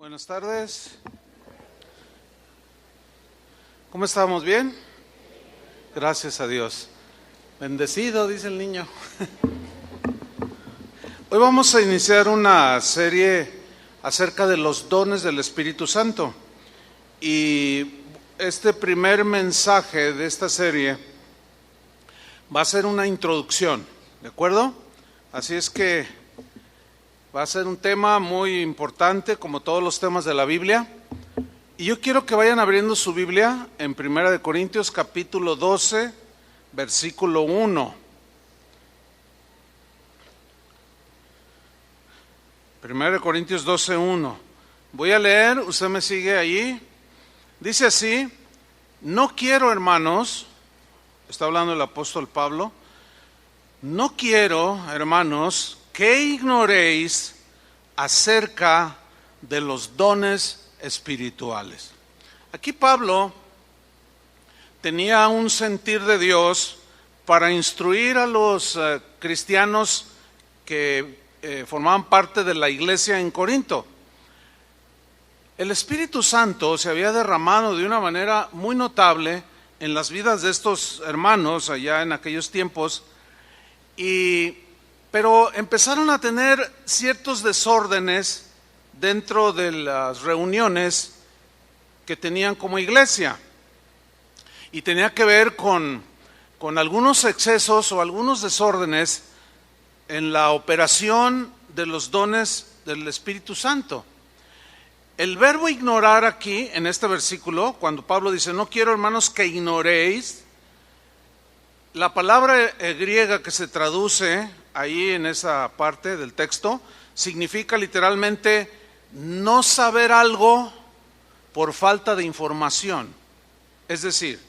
Buenas tardes. ¿Cómo estamos? ¿Bien? Gracias a Dios. Bendecido, dice el niño. Hoy vamos a iniciar una serie acerca de los dones del Espíritu Santo. Y este primer mensaje de esta serie va a ser una introducción, ¿de acuerdo? Así es que va a ser un tema muy importante, como todos los temas de la Biblia. Y yo quiero que vayan abriendo su Biblia en 1 Corintios capítulo 12, versículo 1. 1 Corintios 12, 1. Voy a leer, usted me sigue allí. Dice así: no quiero, hermanos, está hablando el apóstol Pablo, no quiero, hermanos, que ignoréis acerca de los dones espirituales. Aquí Pablo tenía un sentir de Dios para instruir a los cristianos que formaban parte de la iglesia en Corinto. El Espíritu Santo se había derramado de una manera muy notable en las vidas de estos hermanos allá en aquellos tiempos, pero empezaron a tener ciertos desórdenes dentro de las reuniones que tenían como iglesia. Y tenía que ver con algunos excesos o algunos desórdenes en la operación de los dones del Espíritu Santo. El verbo ignorar aquí, en este versículo, cuando Pablo dice, no quiero, hermanos, que ignoréis, la palabra griega que se traduce ahí en esa parte del texto significa literalmente no saber algo por falta de información. Es decir,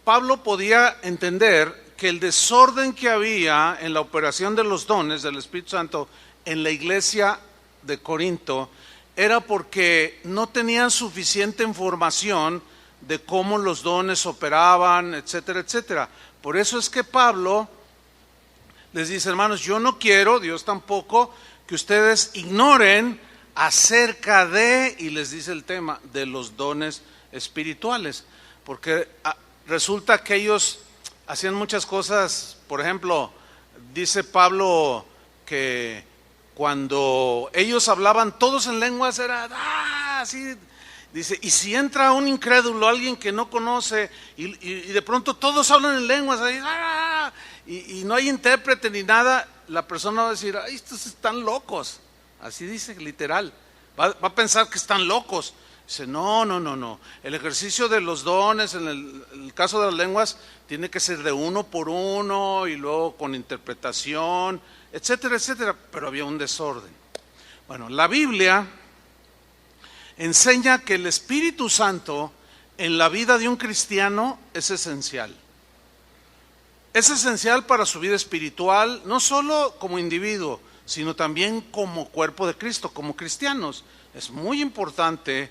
Pablo podía entender que el desorden que había en la operación de los dones del Espíritu Santo en la iglesia de Corinto era porque no tenían suficiente información de cómo los dones operaban, etcétera, etcétera. Por eso es que Pablo les dice, hermanos, yo no quiero, Dios tampoco, que ustedes ignoren acerca de, y les dice el tema, de los dones espirituales. Porque resulta que ellos hacían muchas cosas. Por ejemplo, dice Pablo que cuando ellos hablaban todos en lenguas era así. Dice, y si entra un incrédulo, alguien que no conoce, y de pronto todos hablan en lenguas, y no hay intérprete ni nada, la persona va a decir, ay, estos están locos. Así dice, literal. Va a pensar que están locos. Dice, no. El ejercicio de los dones, en el caso de las lenguas, tiene que ser de uno por uno, y luego con interpretación, etcétera, etcétera. Pero había un desorden. Bueno, la Biblia enseña que el Espíritu Santo en la vida de un cristiano es esencial. Es esencial para su vida espiritual, no solo como individuo, sino también como cuerpo de Cristo, como cristianos. Es muy importante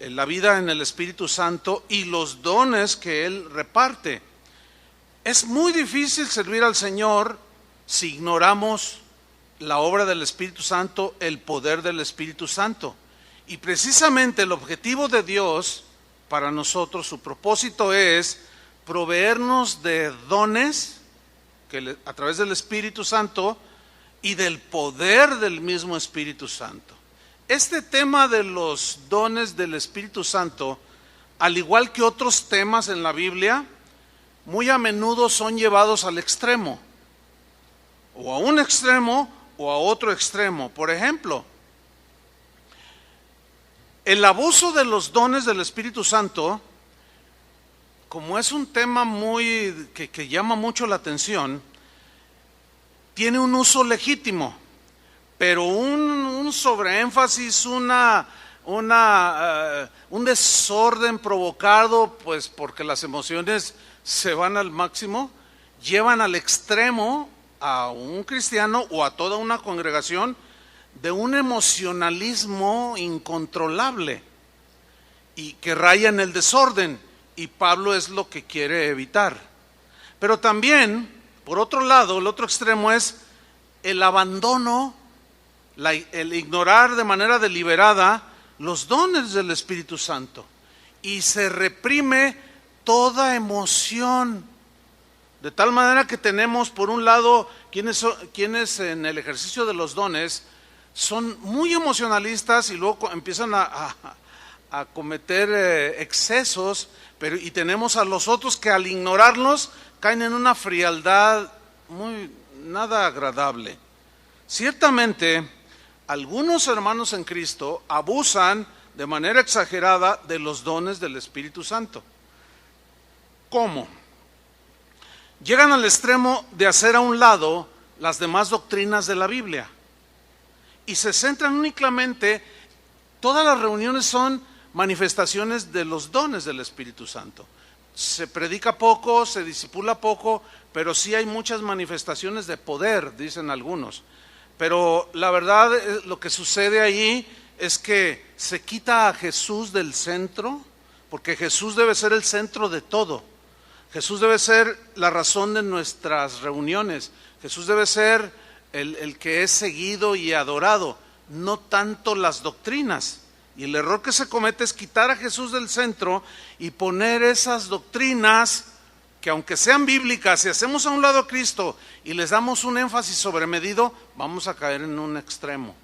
la vida en el Espíritu Santo y los dones que Él reparte. Es muy difícil servir al Señor si ignoramos la obra del Espíritu Santo, el poder del Espíritu Santo. Y precisamente el objetivo de Dios para nosotros, su propósito es proveernos de dones que a través del Espíritu Santo y del poder del mismo Espíritu Santo. Este tema de los dones del Espíritu Santo, al igual que otros temas en la Biblia, muy a menudo son llevados al extremo, o a un extremo o a otro extremo. Por ejemplo, el abuso de los dones del Espíritu Santo, como es un tema que llama mucho la atención, tiene un uso legítimo, pero un sobreénfasis, un desorden provocado, pues porque las emociones se van al máximo, llevan al extremo a un cristiano o a toda una congregación de un emocionalismo incontrolable y que raya en el desorden, y Pablo es lo que quiere evitar. Pero también, por otro lado, el otro extremo es el abandono el ignorar de manera deliberada los dones del Espíritu Santo y se reprime toda emoción, de tal manera que tenemos por un lado quienes en el ejercicio de los dones son muy emocionalistas y luego empiezan a cometer excesos, y tenemos a los otros que al ignorarlos caen en una frialdad nada agradable. Ciertamente, algunos hermanos en Cristo abusan de manera exagerada de los dones del Espíritu Santo. ¿Cómo? Llegan al extremo de hacer a un lado las demás doctrinas de la Biblia y se centran únicamente, todas las reuniones son manifestaciones de los dones del Espíritu Santo. Se predica poco, se discipula poco, pero sí hay muchas manifestaciones de poder, dicen algunos. Pero la verdad, lo que sucede ahí es que se quita a Jesús del centro, porque Jesús debe ser el centro de todo. Jesús debe ser la razón de nuestras reuniones. Jesús debe ser el que es seguido y adorado, no tanto las doctrinas. Y el error que se comete es quitar a Jesús del centro y poner esas doctrinas que, aunque sean bíblicas, si hacemos a un lado a Cristo y les damos un énfasis sobremedido, vamos a caer en un extremo,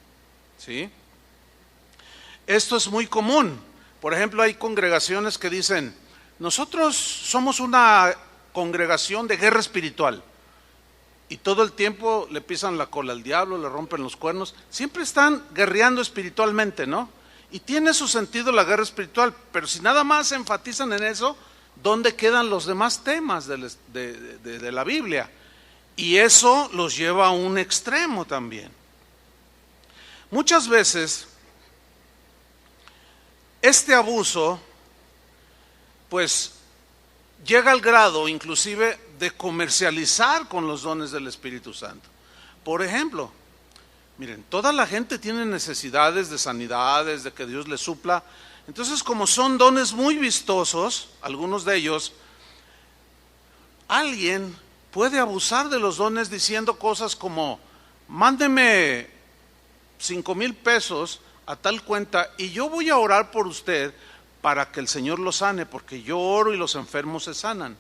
¿sí? Esto es muy común. Por ejemplo, hay congregaciones que dicen: nosotros somos una congregación de guerra espiritual, y todo el tiempo le pisan la cola al diablo, le rompen los cuernos, siempre están guerreando espiritualmente, ¿no? Y tiene su sentido la guerra espiritual, pero si nada más se enfatizan en eso, ¿dónde quedan los demás temas de la Biblia? Y eso los lleva a un extremo también. Muchas veces este abuso pues llega al grado inclusive de comercializar con los dones del Espíritu Santo. Por ejemplo, miren, toda la gente tiene necesidades de sanidades, de que Dios les supla. Entonces, como son dones muy vistosos, algunos de ellos, alguien puede abusar de los dones diciendo cosas como: mándeme 5,000 pesos a tal cuenta y yo voy a orar por usted para que el Señor lo sane, porque yo oro y los enfermos se sanan.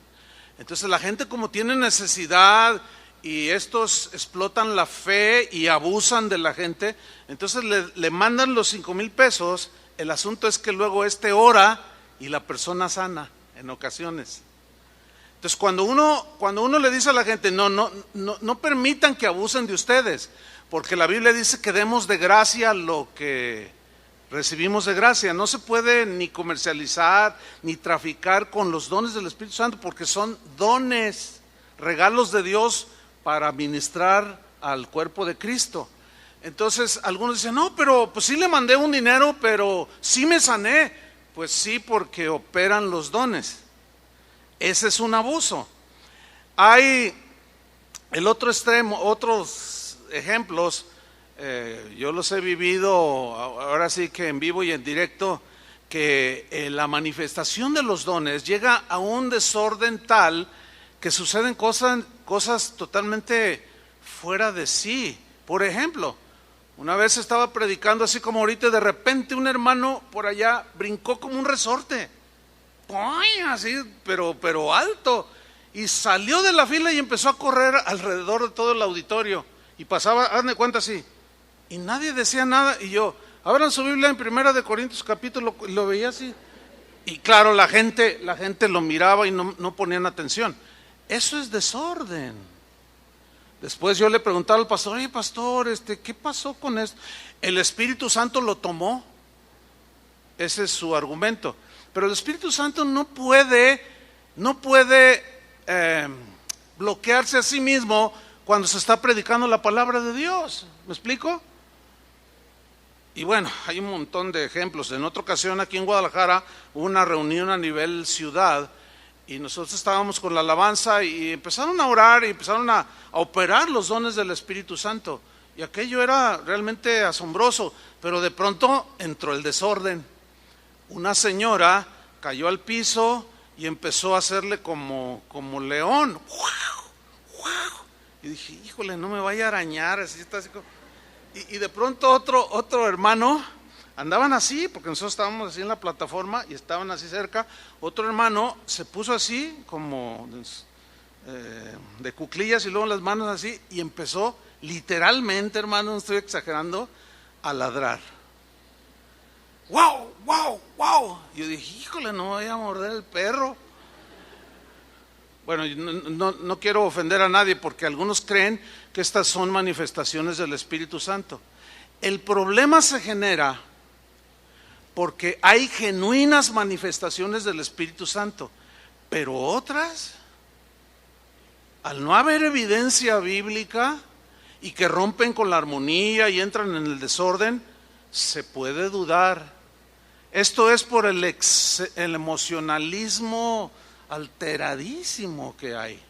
Entonces la gente, como tiene necesidad y estos explotan la fe y abusan de la gente, entonces le mandan los 5,000 pesos. El asunto es que luego ora y la persona sana en ocasiones. Entonces cuando uno le dice a la gente: no permitan que abusen de ustedes, porque la Biblia dice que demos de gracia lo que recibimos de gracia. No se puede ni comercializar ni traficar con los dones del Espíritu Santo, porque son dones, regalos de Dios para ministrar al cuerpo de Cristo. Entonces algunos dicen: no, pero pues sí le mandé un dinero, pero sí me sané. Pues sí, porque operan los dones. Ese es un abuso. Hay el otro extremo, otros ejemplos. Yo los he vivido ahora sí que en vivo y en directo, que la manifestación de los dones llega a un desorden tal que suceden cosas totalmente fuera de sí. Por ejemplo, una vez estaba predicando así como ahorita, y de repente un hermano por allá brincó como un resorte, así, pero alto, y salió de la fila y empezó a correr alrededor de todo el auditorio, y pasaba, hazme cuenta así, y nadie decía nada. Y yo: abran su Biblia en 1 Corintios capítulo, lo veía así, y claro, la gente lo miraba y no ponían atención. Eso es desorden. Después yo le preguntaba al pastor: oye, pastor, ¿qué pasó con esto? El Espíritu Santo lo tomó. Ese es su argumento. Pero el Espíritu Santo no puede bloquearse a sí mismo cuando se está predicando la palabra de Dios. ¿Me explico? Y bueno, hay un montón de ejemplos. En otra ocasión aquí en Guadalajara hubo una reunión a nivel ciudad, y nosotros estábamos con la alabanza y empezaron a orar y empezaron a operar los dones del Espíritu Santo, y aquello era realmente asombroso. Pero de pronto entró el desorden. Una señora cayó al piso y empezó a hacerle como león. Y dije: híjole, no me vaya a arañar, así está así como... Y de pronto otro hermano, andaban así, porque nosotros estábamos así en la plataforma y estaban así cerca, otro hermano se puso así como de cuclillas y luego las manos así y empezó literalmente, hermano, no estoy exagerando, a ladrar. ¡Wow! ¡Wow! ¡Wow! Yo dije, híjole, no voy a morder el perro. Bueno, no quiero ofender a nadie porque algunos creen que estas son manifestaciones del Espíritu Santo. El problema se genera porque hay genuinas manifestaciones del Espíritu Santo, pero otras, al no haber evidencia bíblica y que rompen con la armonía y entran en el desorden, se puede dudar. Esto es por el emocionalismo alteradísimo que hay.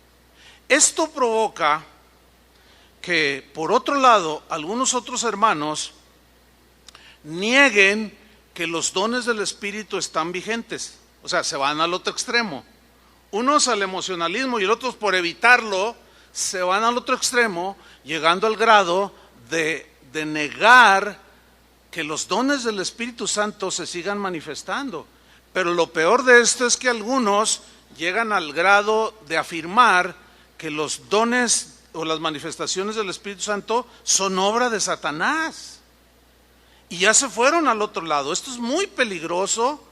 Esto provoca que, por otro lado, algunos otros hermanos nieguen que los dones del Espíritu están vigentes. O sea, se van al otro extremo. Unos al emocionalismo y el otro, por evitarlo, se van al otro extremo, llegando al grado de negar que los dones del Espíritu Santo se sigan manifestando. Pero lo peor de esto es que algunos llegan al grado de afirmar que los dones o las manifestaciones del Espíritu Santo son obra de Satanás. Y ya se fueron al otro lado. Esto es muy peligroso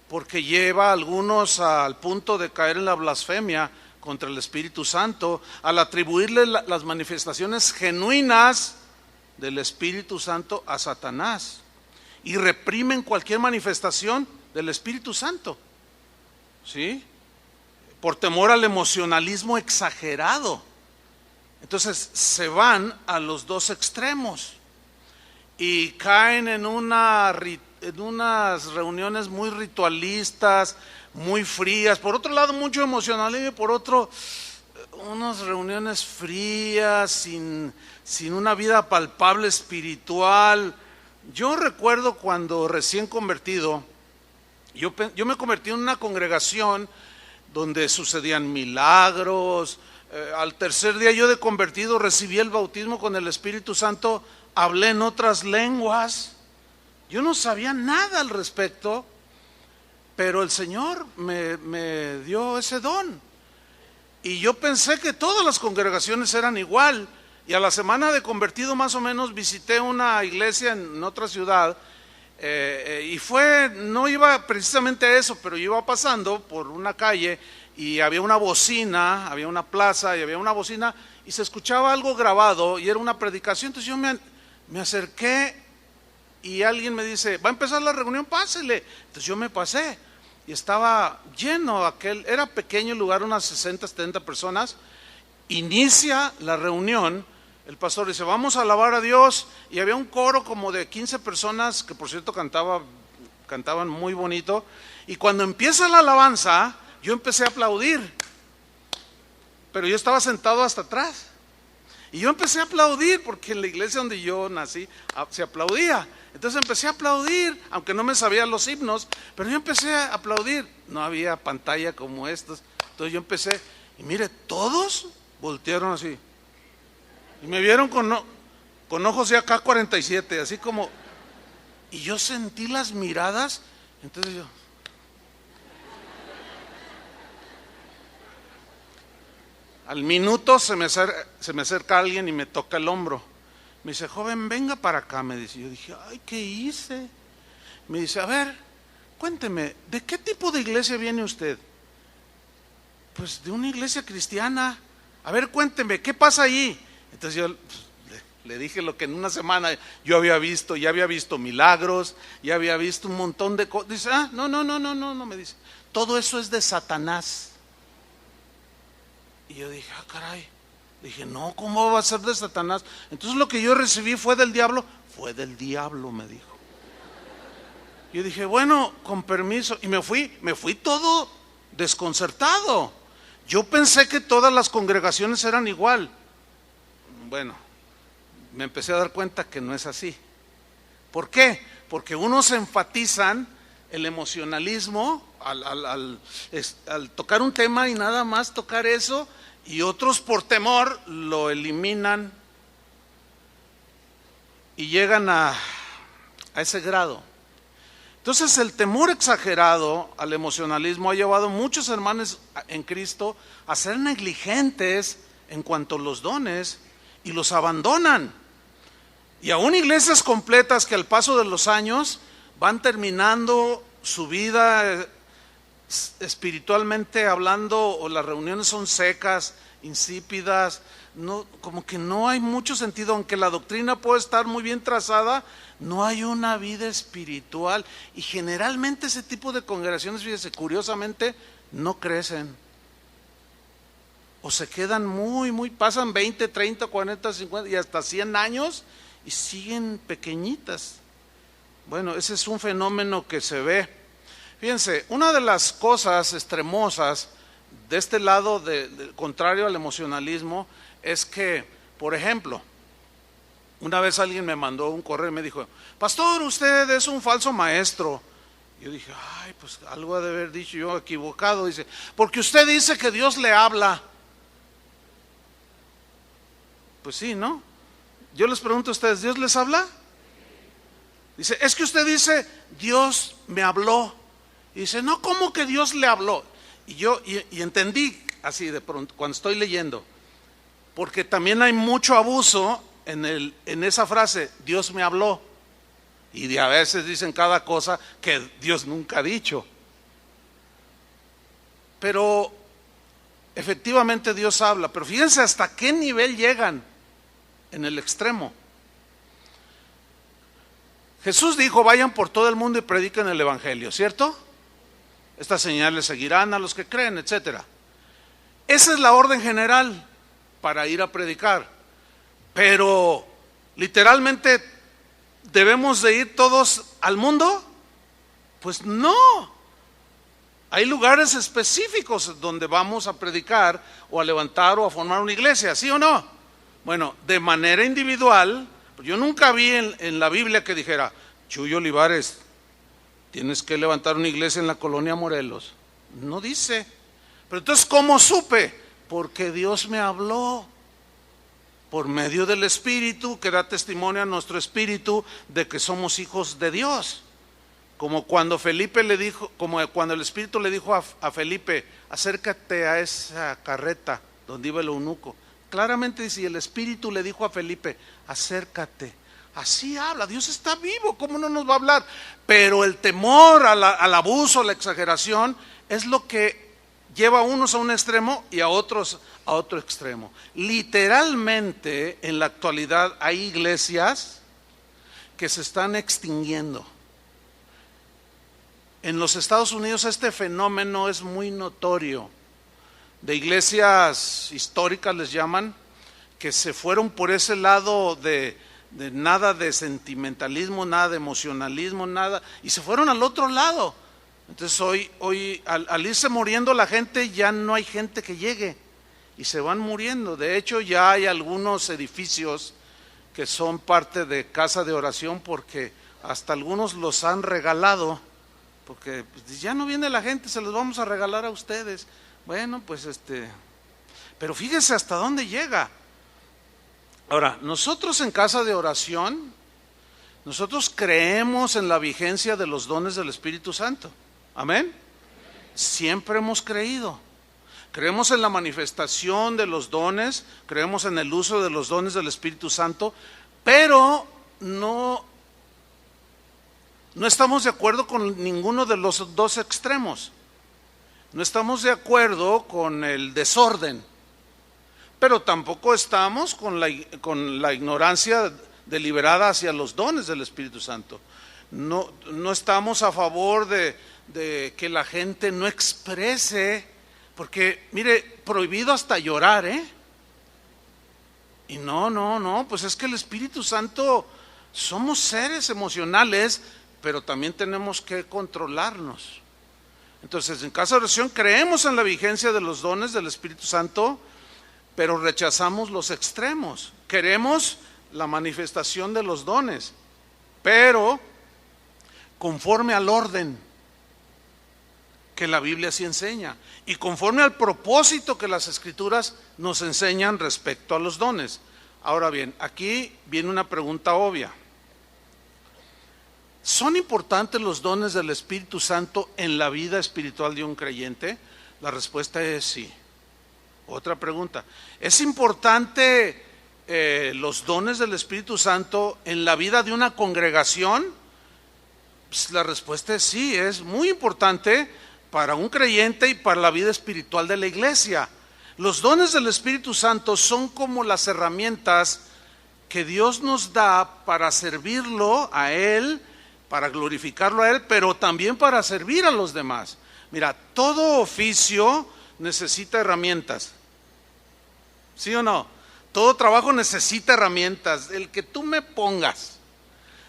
porque lleva a algunos al punto de caer en la blasfemia contra el Espíritu Santo, al atribuirle las manifestaciones genuinas del Espíritu Santo a Satanás. Y reprimen cualquier manifestación del Espíritu Santo. ¿Sí? Por temor al emocionalismo exagerado. Entonces se van a los dos extremos y caen en unas reuniones muy ritualistas, muy frías. Por otro lado, mucho emocionalismo y por otro, unas reuniones frías, sin una vida palpable espiritual. Yo recuerdo cuando recién convertido, yo me convertí en una congregación donde sucedían milagros. Al tercer día yo de convertido recibí el bautismo con el Espíritu Santo, hablé en otras lenguas. Yo no sabía nada al respecto, pero el Señor me dio ese don. Y yo pensé que todas las congregaciones eran igual. Y a la semana de convertido más o menos visité una iglesia en otra ciudad. Y no iba precisamente a eso, pero yo iba pasando por una calle y había una bocina, había una plaza y había una bocina y se escuchaba algo grabado y era una predicación. Entonces yo me acerqué y alguien me dice, va a empezar la reunión, pásele. Entonces yo me pasé y estaba lleno era pequeño el lugar, unas 60, 70 personas. Inicia la reunión. El pastor dice, vamos a alabar a Dios, y había un coro como de 15 personas, que por cierto cantaban muy bonito, y cuando empieza la alabanza, yo empecé a aplaudir, pero yo estaba sentado hasta atrás, y yo empecé a aplaudir, porque en la iglesia donde yo nací, se aplaudía, entonces empecé a aplaudir, aunque no me sabía los himnos, pero yo empecé a aplaudir, no había pantalla como estas, entonces yo empecé, y mire, todos voltearon así, y me vieron con ojos de AK-47, así como, y yo sentí las miradas, entonces yo, al minuto se me acerca alguien y me toca el hombro, me dice, joven, venga para acá, me dice. Yo dije, ay, ¿qué hice? Me dice, a ver, cuénteme, ¿de qué tipo de iglesia viene usted? Pues de una iglesia cristiana. A ver, cuénteme, ¿qué pasa allí? Entonces yo le dije lo que en una semana yo había visto, ya había visto milagros, ya había visto un montón de cosas. Dice, no, me dice, todo eso es de Satanás. Y yo dije, caray. Dije, no, ¿cómo va a ser de Satanás? Entonces lo que yo recibí fue del diablo, me dijo. Yo dije, bueno, con permiso, y me fui todo desconcertado. Yo pensé que todas las congregaciones eran igual. Bueno, me empecé a dar cuenta que no es así. ¿Por qué? Porque unos enfatizan el emocionalismo al tocar un tema y nada más tocar eso, y otros por temor lo eliminan. y llegan a ese grado. Entonces el temor exagerado al emocionalismo ha llevado a muchos hermanos en Cristo a ser negligentes en cuanto a los dones y los abandonan. Y aún iglesias completas que al paso de los años van terminando su vida espiritualmente hablando, o las reuniones son secas, insípidas, no, como que no hay mucho sentido, aunque la doctrina puede estar muy bien trazada, no hay una vida espiritual. Y generalmente ese tipo de congregaciones, fíjese, curiosamente, no crecen. O se quedan pasan 20, 30, 40, 50 y hasta 100 años y siguen pequeñitas. Bueno, ese es un fenómeno que se ve. Fíjense, una de las cosas extremosas de este lado contrario al emocionalismo es que, por ejemplo, una vez alguien me mandó un correo y me dijo: pastor, usted es un falso maestro. Yo dije: ay, pues algo ha de haber dicho yo equivocado. Dice: porque usted dice que Dios le habla. Pues sí, ¿no? Yo les pregunto a ustedes: ¿Dios les habla? Dice: es que usted dice Dios me habló. Y dice: no, ¿cómo que Dios le habló? Y yo entendí así de pronto cuando estoy leyendo, porque también hay mucho abuso en esa frase, Dios me habló, y a veces dicen cada cosa que Dios nunca ha dicho. Pero efectivamente Dios habla, pero fíjense hasta qué nivel llegan en el extremo. Jesús dijo: vayan por todo el mundo y prediquen el evangelio, ¿cierto? Estas señales seguirán a los que creen, etcétera. Esa es la orden general para ir a predicar. Pero literalmente ¿debemos de ir todos al mundo? Pues no. Hay lugares específicos donde vamos a predicar o a levantar o a formar una iglesia, ¿sí o no? Bueno, de manera individual, yo nunca vi en la Biblia que dijera: Chuy Olivares, tienes que levantar una iglesia en la colonia Morelos. No dice. Pero entonces, ¿cómo supe? Porque Dios me habló por medio del Espíritu, que da testimonio a nuestro espíritu de que somos hijos de Dios. Como cuando Felipe le dijo, como cuando el Espíritu le dijo a Felipe: acércate a esa carreta donde iba el eunuco. Claramente dice: y el Espíritu le dijo a Felipe: acércate. Así habla, Dios está vivo, ¿cómo no nos va a hablar? Pero el temor al abuso, a la exageración, es lo que lleva a unos a un extremo y a otros a otro extremo. Literalmente, en la actualidad hay iglesias que se están extinguiendo. En los Estados Unidos este fenómeno es muy notorio, de iglesias históricas les llaman, que se fueron por ese lado de nada de sentimentalismo, nada de emocionalismo, nada, y se fueron al otro lado. Entonces hoy al irse muriendo la gente, ya no hay gente que llegue y se van muriendo. De hecho, ya hay algunos edificios que son parte de casa de oración, porque hasta algunos los han regalado, porque pues, ya no viene la gente, se los vamos a regalar a ustedes. Bueno, pues pero fíjense hasta dónde llega. Ahora, nosotros en casa de oración, nosotros creemos en la vigencia de los dones del Espíritu Santo. Amén. Siempre hemos creído. Creemos en la manifestación de los dones, creemos en el uso de los dones del Espíritu Santo, pero no estamos de acuerdo con ninguno de los dos extremos. No estamos de acuerdo con el desorden, pero tampoco estamos con la ignorancia deliberada hacia los dones del Espíritu Santo. No estamos a favor de que la gente no exprese, porque mire, prohibido hasta llorar, Y no, pues es que el Espíritu Santo, somos seres emocionales, pero también tenemos que controlarnos. Entonces, en casa de oración creemos en la vigencia de los dones del Espíritu Santo, pero rechazamos los extremos. Queremos la manifestación de los dones, pero conforme al orden que la Biblia sí enseña y conforme al propósito que las Escrituras nos enseñan respecto a los dones. Ahora bien, aquí viene una pregunta obvia. ¿Son importantes los dones del Espíritu Santo en la vida espiritual de un creyente? La respuesta es sí. Otra pregunta, ¿es importante los dones del Espíritu Santo en la vida de una congregación? Pues la respuesta es sí, es muy importante para un creyente y para la vida espiritual de la iglesia. Los dones del Espíritu Santo son como las herramientas que Dios nos da para servirlo a Él, para glorificarlo a Él, pero también para servir a los demás. Mira, todo oficio necesita herramientas, ¿sí o no? Todo trabajo necesita herramientas, el que tú me pongas.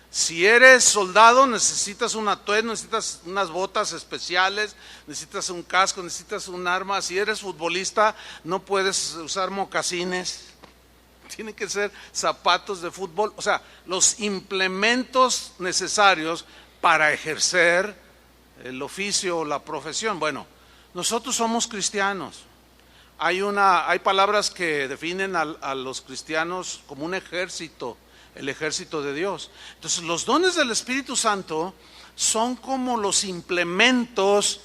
Si eres soldado, necesitas un atuendo, necesitas unas botas especiales, necesitas un casco, necesitas un arma. Si eres futbolista, no puedes usar mocasines, tienen que ser zapatos de fútbol. O sea, los implementos necesarios para ejercer el oficio o la profesión. Bueno, nosotros somos cristianos. Hay palabras que definen a los cristianos como un ejército, el ejército de Dios. Entonces, los dones del Espíritu Santo son como los implementos,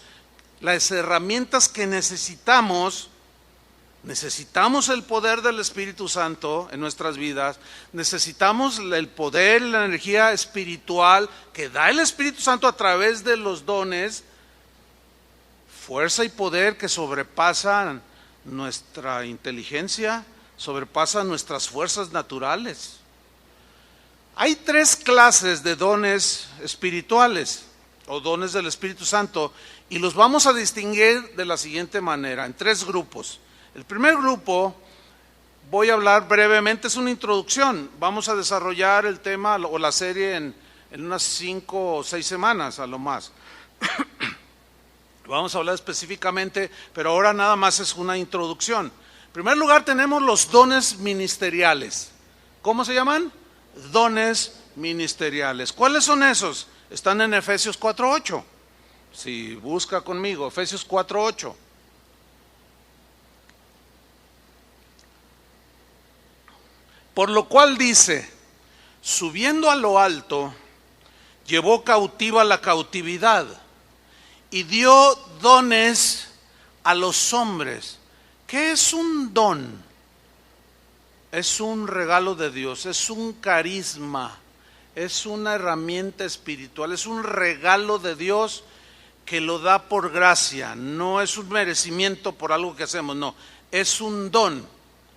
las herramientas que necesitamos. Necesitamos el poder del Espíritu Santo en nuestras vidas, necesitamos el poder y la energía espiritual que da el Espíritu Santo a través de los dones, fuerza y poder que sobrepasan nuestra inteligencia, sobrepasan nuestras fuerzas naturales. Hay 3 clases de dones espirituales o dones del Espíritu Santo y los vamos a distinguir de la siguiente manera, en 3 grupos. El primer grupo, voy a hablar brevemente, es una introducción. Vamos a desarrollar el tema o la serie en unas 5 o 6 semanas a lo más. Vamos a hablar específicamente, pero ahora nada más es una introducción. En primer lugar tenemos los dones ministeriales. ¿Cómo se llaman? Dones ministeriales. ¿Cuáles son esos? Están en Efesios 4:8. Si busca conmigo, Efesios 4:8. Por lo cual dice, subiendo a lo alto, llevó cautiva la cautividad y dio dones a los hombres. ¿Qué es un don? Es un regalo de Dios, es un carisma, es una herramienta espiritual, es un regalo de Dios que lo da por gracia, no es un merecimiento por algo que hacemos, no, es un don.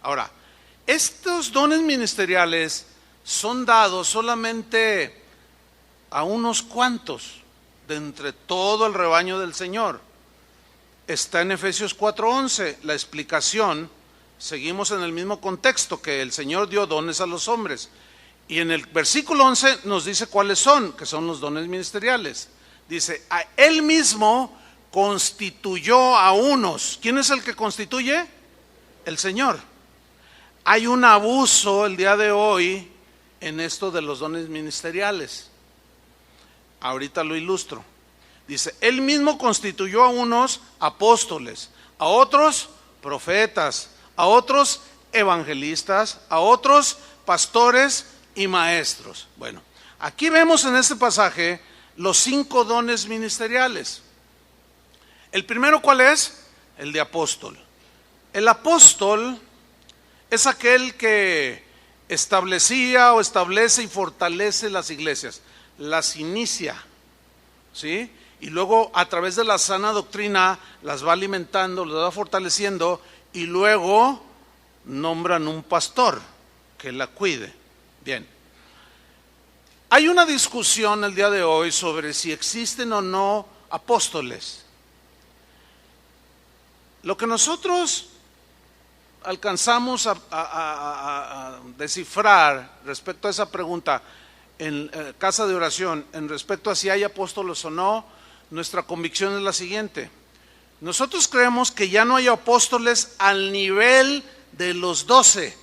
Ahora, estos dones ministeriales son dados solamente a unos cuantos de entre todo el rebaño del Señor. Está en Efesios 4:11 la explicación. Seguimos en el mismo contexto, que el Señor dio dones a los hombres. Y en el versículo 11 nos dice cuáles son, que son los dones ministeriales. Dice, a Él mismo constituyó a unos. ¿Quién es el que constituye? El Señor. Hay un abuso el día de hoy en esto de los dones ministeriales. Ahorita lo ilustro. Dice, Él mismo constituyó a unos apóstoles, a otros profetas, a otros evangelistas, a otros pastores y maestros. Bueno, aquí vemos en este pasaje los 5 dones ministeriales. El primero, ¿cuál es? El de apóstol. El apóstol es aquel que establecía o establece y fortalece las iglesias, las inicia, ¿sí? Y luego a través de la sana doctrina las va alimentando, las va fortaleciendo y luego nombran un pastor que la cuide. Bien. Hay una discusión el día de hoy sobre si existen o no apóstoles. Lo que nosotros alcanzamos a descifrar respecto a esa pregunta en casa de oración, en respecto a si hay apóstoles o no, nuestra convicción es la siguiente. Nosotros creemos que ya no hay apóstoles al nivel de los 12.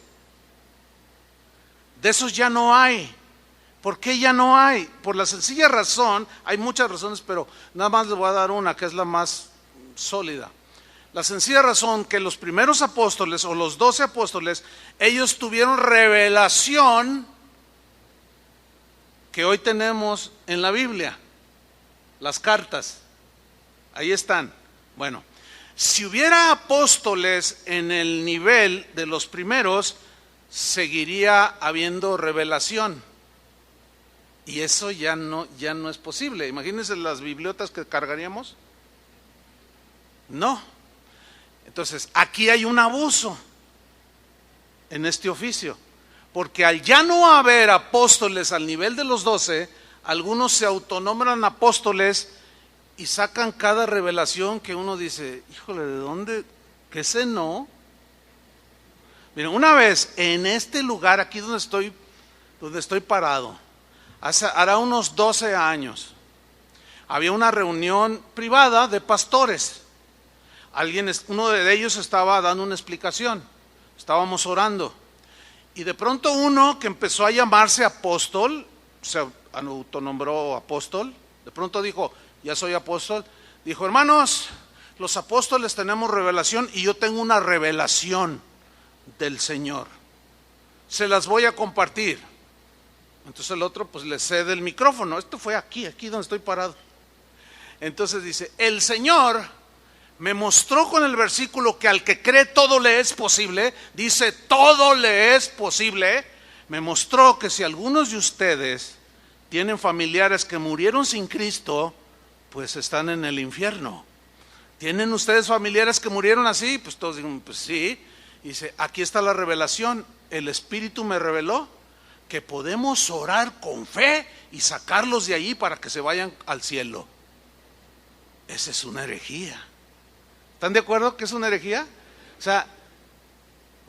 De esos ya no hay. ¿Por qué ya no hay? Por la sencilla razón, hay muchas razones, pero nada más les voy a dar una que es la más sólida. La sencilla razón que los primeros apóstoles o los 12 apóstoles, ellos tuvieron revelación que hoy tenemos en la Biblia, las cartas, ahí están. Bueno, si hubiera apóstoles en el nivel de los primeros, seguiría habiendo revelación. Y eso ya no es posible. Imagínense las bibliotas que cargaríamos. No. Entonces, aquí hay un abuso en este oficio. Porque al ya no haber apóstoles al nivel de los 12, algunos se autonombran apóstoles y sacan cada revelación que uno dice, híjole, ¿de dónde? ¿Qué sé no? Miren, una vez en este lugar, aquí donde estoy parado, hará unos 12 años, había una reunión privada de pastores. Uno de ellos estaba dando una explicación, estábamos orando, y de pronto uno que empezó a llamarse apóstol, se autonombró apóstol, de pronto dijo, ya soy apóstol, dijo, hermanos, los apóstoles tenemos revelación y yo tengo una revelación del Señor, se las voy a compartir. Entonces el otro pues le cede el micrófono. Esto fue aquí donde estoy parado. Entonces dice, el Señor me mostró con el versículo que al que cree todo le es posible. Dice, todo le es posible. Me mostró que si algunos de ustedes tienen familiares que murieron sin Cristo, pues están en el infierno. ¿Tienen ustedes familiares que murieron así? Pues todos digan, pues sí. Y dice, aquí está la revelación. El Espíritu me reveló que podemos orar con fe y sacarlos de allí para que se vayan al cielo. Esa es una herejía. ¿Están de acuerdo que es una herejía? O sea,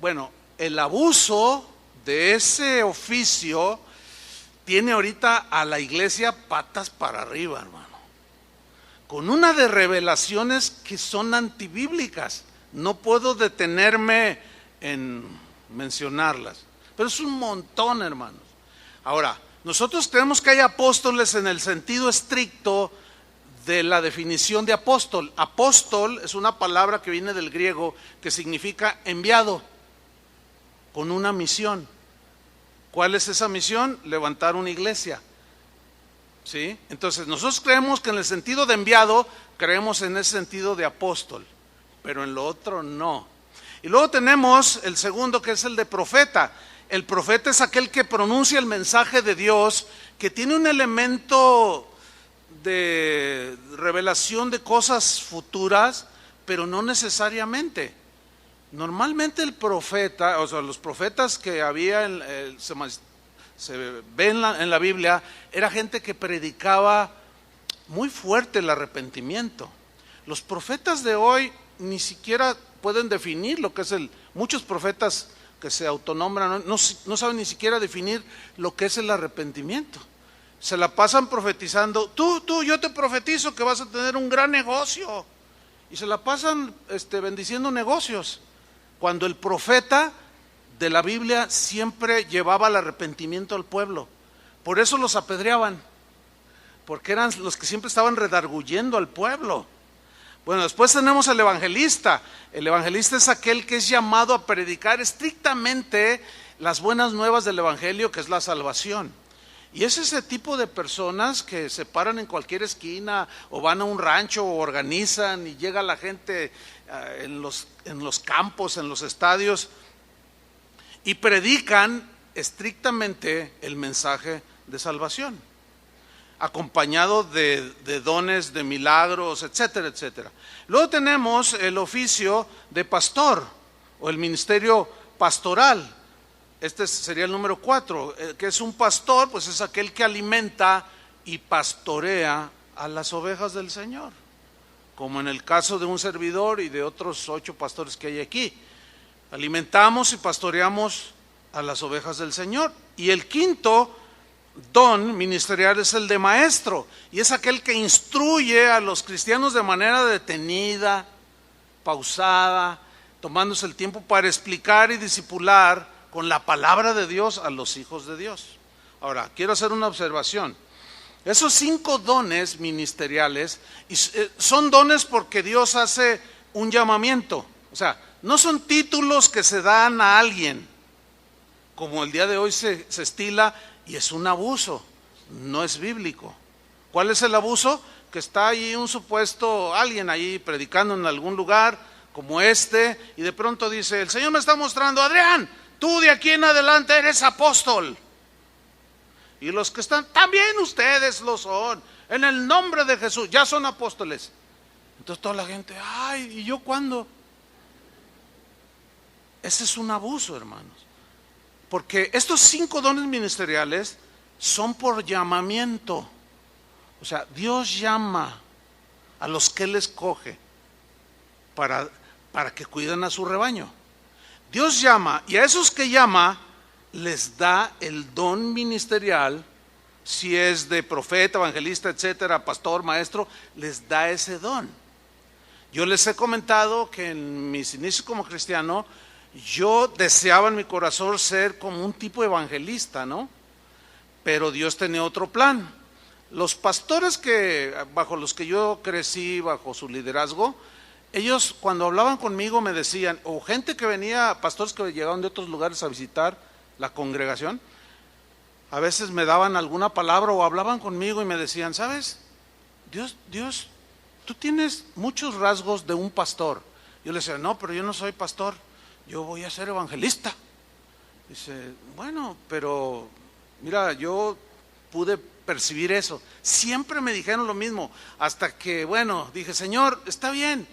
bueno, el abuso de ese oficio tiene ahorita a la iglesia patas para arriba, hermano. Con una de revelaciones que son antibíblicas. No puedo detenerme en mencionarlas. Pero es un montón, hermanos. Ahora, nosotros creemos que hay apóstoles en el sentido estricto de la definición de apóstol. Apóstol es una palabra que viene del griego que significa enviado, con una misión. ¿Cuál es esa misión? Levantar una iglesia. ¿Sí? Entonces, nosotros creemos que en el sentido de enviado, creemos en ese sentido de apóstol, pero en lo otro no. Y luego tenemos el segundo, que es el de profeta. El profeta es aquel que pronuncia el mensaje de Dios, que tiene un elemento de revelación de cosas futuras, pero no necesariamente. Normalmente el profeta, o sea, los profetas que había, se ve en la Biblia, era gente que predicaba muy fuerte el arrepentimiento. Los profetas de hoy ni siquiera pueden definir lo que es muchos profetas que se autonombran no saben ni siquiera definir lo que es el arrepentimiento. Se la pasan profetizando, yo te profetizo que vas a tener un gran negocio, y se la pasan bendiciendo negocios, cuando el profeta de la Biblia siempre llevaba el arrepentimiento al pueblo. Por eso los apedreaban, porque eran los que siempre estaban redarguyendo al pueblo. Bueno, después tenemos al evangelista. El evangelista es aquel que es llamado a predicar estrictamente las buenas nuevas del evangelio, que es la salvación. Y es ese tipo de personas que se paran en cualquier esquina o van a un rancho o organizan y llega la gente en los campos, en los estadios, y predican estrictamente el mensaje de salvación, acompañado de dones, de milagros, etcétera, etcétera. Luego tenemos el oficio de pastor o el ministerio pastoral. Este sería el número 4, que es un pastor, pues es aquel que alimenta y pastorea a las ovejas del Señor, como en el caso de un servidor y de otros 8 pastores que hay aquí. Alimentamos y pastoreamos a las ovejas del Señor. Y el quinto don ministerial es el de maestro, y es aquel que instruye a los cristianos de manera detenida, pausada, tomándose el tiempo para explicar y discipular con la palabra de Dios a los hijos de Dios. Ahora, quiero hacer una observación. Esos 5 dones ministeriales son dones porque Dios hace un llamamiento. O sea, no son títulos que se dan a alguien, como el día de hoy se estila, y es un abuso. no es bíblico. ¿Cuál es el abuso? Que está ahí un supuesto alguien ahí predicando en algún lugar como este, y de pronto dice: el Señor me está mostrando, Adrián, tú de aquí en adelante eres apóstol. Y los que están, también ustedes lo son, en el nombre de Jesús, ya son apóstoles. Entonces toda la gente, ay, ¿y yo cuándo? Ese es un abuso, hermanos. Porque estos 5 dones ministeriales son por llamamiento. O sea, Dios llama a los que Él escoge para que cuiden a su rebaño. Dios llama, y a esos que llama les da el don ministerial. Si es de profeta, evangelista, etcétera, pastor, maestro, les da ese don. Yo les he comentado que en mis inicios como cristiano, yo deseaba en mi corazón ser como un tipo evangelista, ¿no? Pero Dios tenía otro plan. Los pastores bajo los que yo crecí, bajo su liderazgo, ellos cuando hablaban conmigo me decían, o gente que venía, pastores que llegaban de otros lugares a visitar la congregación, a veces me daban alguna palabra o hablaban conmigo y me decían, ¿sabes? Dios, tú tienes muchos rasgos de un pastor. Yo les decía, no, pero yo no soy pastor, yo voy a ser evangelista. Dice, bueno, pero mira, yo pude percibir eso. Siempre me dijeron lo mismo, hasta que, bueno, dije, Señor, está bien,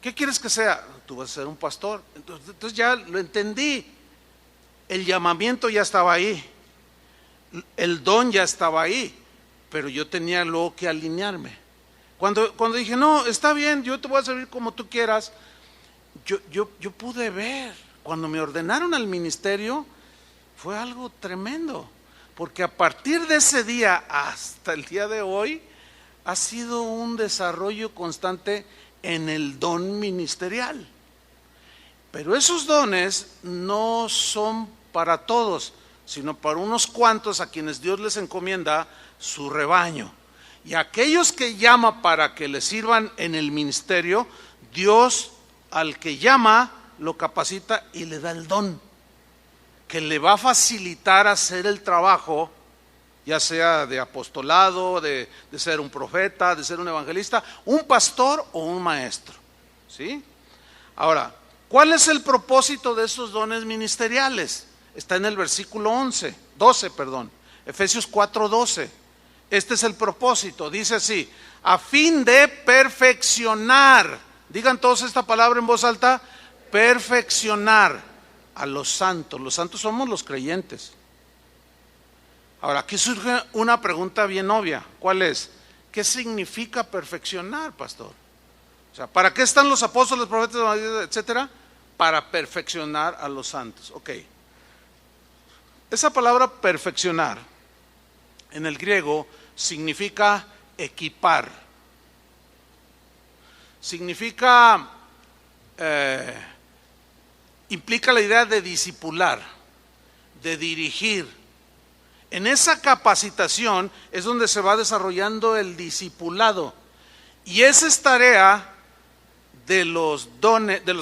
¿qué quieres que sea? Tú vas a ser un pastor. Entonces ya lo entendí. El llamamiento ya estaba ahí, el don ya estaba ahí, pero yo tenía luego que alinearme. Cuando dije, no, está bien, yo te voy a servir como tú quieras, yo pude ver, cuando me ordenaron al ministerio, fue algo tremendo, porque a partir de ese día hasta el día de hoy, ha sido un desarrollo constante en el don ministerial. Pero esos dones no son para todos, sino para unos cuantos a quienes Dios les encomienda su rebaño. Y aquellos que llama para que les sirvan en el ministerio, Dios al que llama lo capacita y le da el don, que le va a facilitar hacer el trabajo, ya sea de apostolado, de ser un profeta, de ser un evangelista, un pastor o un maestro. ¿Sí? Ahora, ¿cuál es el propósito de esos dones ministeriales? Está en el versículo 12, Efesios 4:12. Este es el propósito, dice así, a fin de perfeccionar, digan todos esta palabra en voz alta, perfeccionar a los santos. Los santos somos los creyentes. Ahora, aquí surge una pregunta bien obvia, ¿cuál es? ¿Qué significa perfeccionar, pastor? O sea, ¿para qué están los apóstoles, profetas, etcétera? Para perfeccionar a los santos. Ok. Esa palabra perfeccionar en el griego significa equipar. Significa, implica la idea de discipular, de dirigir. En esa capacitación es donde se va desarrollando el discipulado. Y esa es tarea de los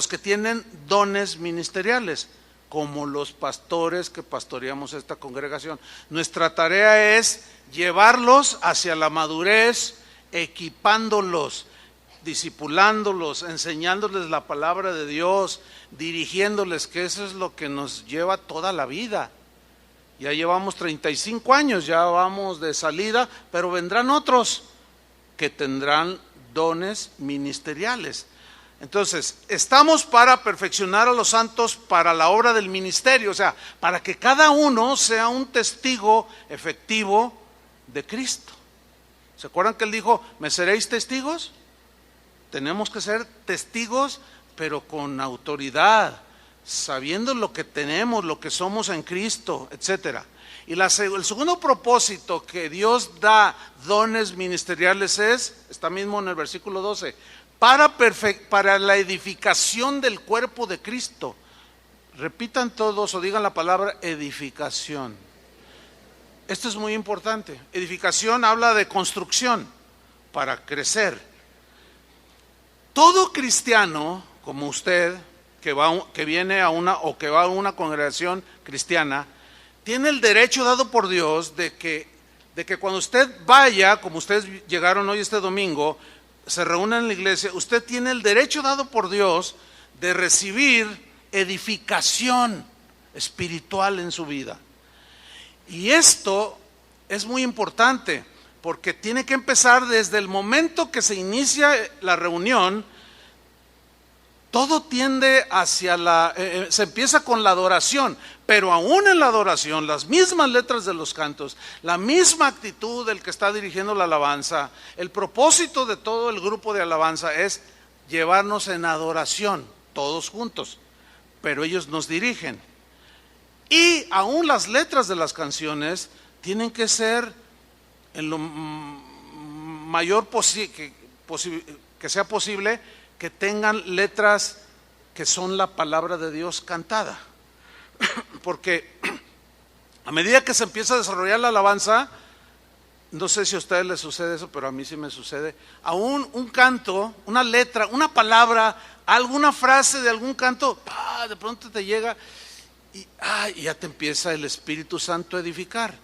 que tienen dones ministeriales, como los pastores que pastoreamos esta congregación. Nuestra tarea es llevarlos hacia la madurez, equipándolos, discipulándolos, enseñándoles la palabra de Dios, dirigiéndoles, que eso es lo que nos lleva toda la vida. Ya llevamos 35 años, ya vamos de salida, pero vendrán otros que tendrán dones ministeriales. Entonces, estamos para perfeccionar a los santos para la obra del ministerio, o sea, para que cada uno sea un testigo efectivo de Cristo. ¿Se acuerdan que Él dijo, me seréis testigos? Tenemos que ser testigos, pero con autoridad, sabiendo lo que tenemos, lo que somos en Cristo, etcétera. Y el segundo propósito que Dios da dones ministeriales está mismo en el versículo 12, para la edificación del cuerpo de Cristo. Repitan todos o digan la palabra edificación. Esto es muy importante. Edificación habla de construcción, para crecer. Todo cristiano, como usted, que viene a una o que va a una congregación cristiana, tiene el derecho dado por Dios de que de que cuando usted vaya, como ustedes llegaron hoy este domingo, se reúnen en la iglesia, usted tiene el derecho dado por Dios de recibir edificación espiritual en su vida. Y esto es muy importante, porque tiene que empezar desde el momento que se inicia la reunión. Todo tiende hacia se empieza con la adoración, pero aún en la adoración, las mismas letras de los cantos, la misma actitud del que está dirigiendo la alabanza, el propósito de todo el grupo de alabanza es llevarnos en adoración, todos juntos, pero ellos nos dirigen. Y aún las letras de las canciones tienen que ser en lo mayor que sea posible, que tengan letras que son la palabra de Dios cantada. Porque a medida que se empieza a desarrollar la alabanza, no sé si a ustedes les sucede eso, pero a mí sí me sucede, aún un canto, una letra, una palabra, alguna frase de algún canto, de pronto te llega y ya te empieza el Espíritu Santo a edificar.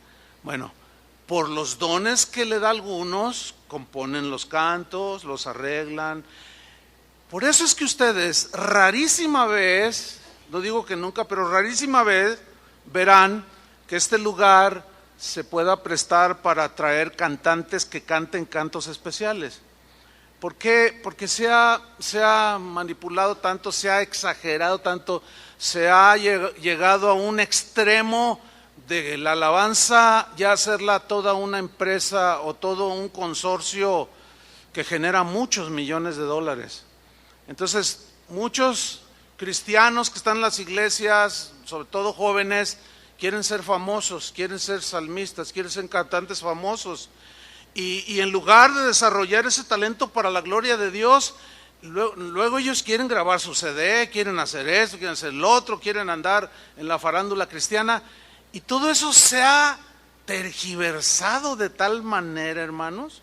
Bueno, por los dones que le da a algunos, componen los cantos, los arreglan. Por eso es que ustedes rarísima vez, no digo que nunca, pero rarísima vez verán que este lugar se pueda prestar para traer cantantes que canten cantos especiales. ¿Por qué? Porque se ha manipulado tanto, se ha exagerado tanto, se ha llegado a un extremo de la alabanza, ya hacerla toda una empresa o todo un consorcio que genera muchos millones de dólares. Entonces, muchos cristianos que están en las iglesias, sobre todo jóvenes, quieren ser famosos, quieren ser salmistas, quieren ser cantantes famosos. Y en lugar de desarrollar ese talento para la gloria de Dios, luego ellos quieren grabar su CD, quieren hacer esto, quieren hacer lo otro, quieren andar en la farándula cristiana. Y todo eso se ha tergiversado de tal manera, hermanos,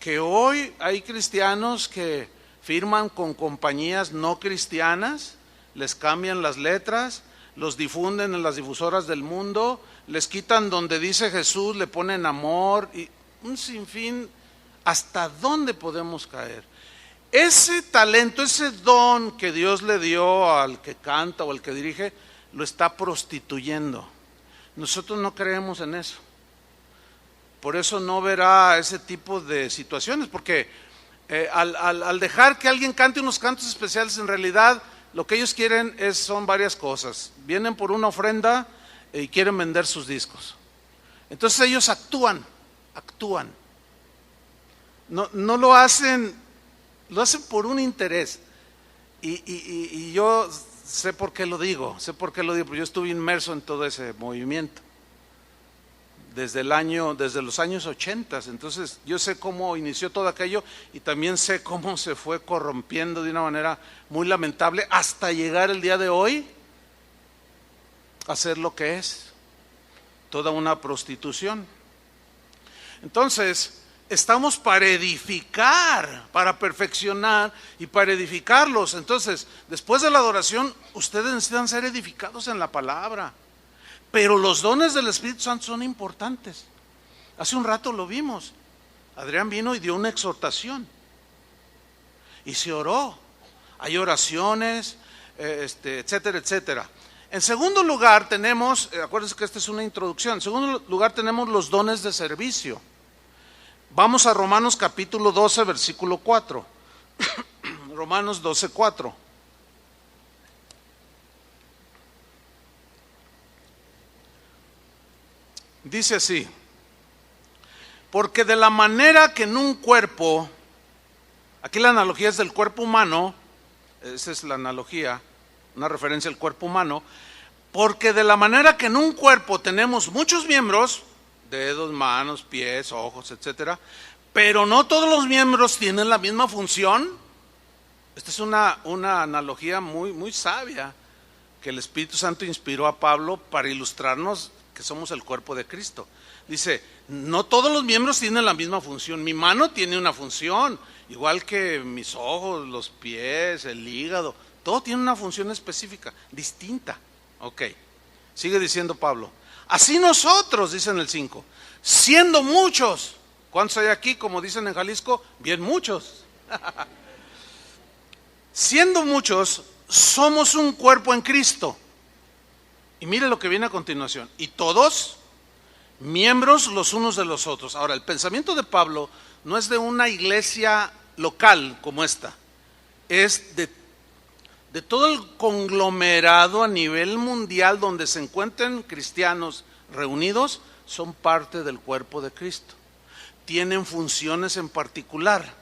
que hoy hay cristianos que firman con compañías no cristianas, les cambian las letras, los difunden en las difusoras del mundo, les quitan donde dice Jesús, le ponen amor y un sinfín. ¿Hasta dónde podemos caer? Ese talento, ese don que Dios le dio al que canta o al que dirige, lo está prostituyendo. Nosotros no creemos en eso. Por eso no verá ese tipo de situaciones, porque al dejar que alguien cante unos cantos especiales, en realidad lo que ellos quieren son varias cosas. Vienen por una ofrenda y quieren vender sus discos. Entonces ellos actúan. No lo hacen por un interés. Y yo sé por qué lo digo, porque yo estuve inmerso en todo ese movimiento desde los años 80, entonces yo sé cómo inició todo aquello y también sé cómo se fue corrompiendo de una manera muy lamentable hasta llegar el día de hoy a ser lo que es, toda una prostitución. Entonces, estamos para edificar, para perfeccionar y para edificarlos. Entonces, después de la adoración, ustedes necesitan ser edificados en la palabra. Pero los dones del Espíritu Santo son importantes. Hace un rato lo vimos. Adrián vino y dio una exhortación. Y se oró. Hay oraciones, etcétera, etcétera. En segundo lugar tenemos, acuérdense que esta es una introducción. En segundo lugar tenemos los dones de servicio. Vamos a Romanos capítulo 12, versículo 4. Romanos 12, 4. Dice así: porque de la manera que en un cuerpo, aquí la analogía es del cuerpo humano, esa es la analogía, una referencia al cuerpo humano, porque de la manera que en un cuerpo tenemos muchos miembros, dedos, manos, pies, ojos, etcétera, pero no todos los miembros tienen la misma función. Esta es una analogía muy, muy sabia que el Espíritu Santo inspiró a Pablo para ilustrarnos que somos el cuerpo de Cristo. Dice, no todos los miembros tienen la misma función. Mi mano tiene una función, igual que mis ojos, los pies, el hígado, todo tiene una función específica, distinta. Ok, sigue diciendo Pablo. Así nosotros, dice en el 5, siendo muchos. ¿Cuántos hay aquí? Como dicen en Jalisco, bien muchos. Siendo muchos, somos un cuerpo en Cristo. Y mire lo que viene a continuación. Y todos miembros los unos de los otros. Ahora, el pensamiento de Pablo no es de una iglesia local como esta. Es de todo el conglomerado a nivel mundial donde se encuentren cristianos reunidos, son parte del cuerpo de Cristo. Tienen funciones en particular.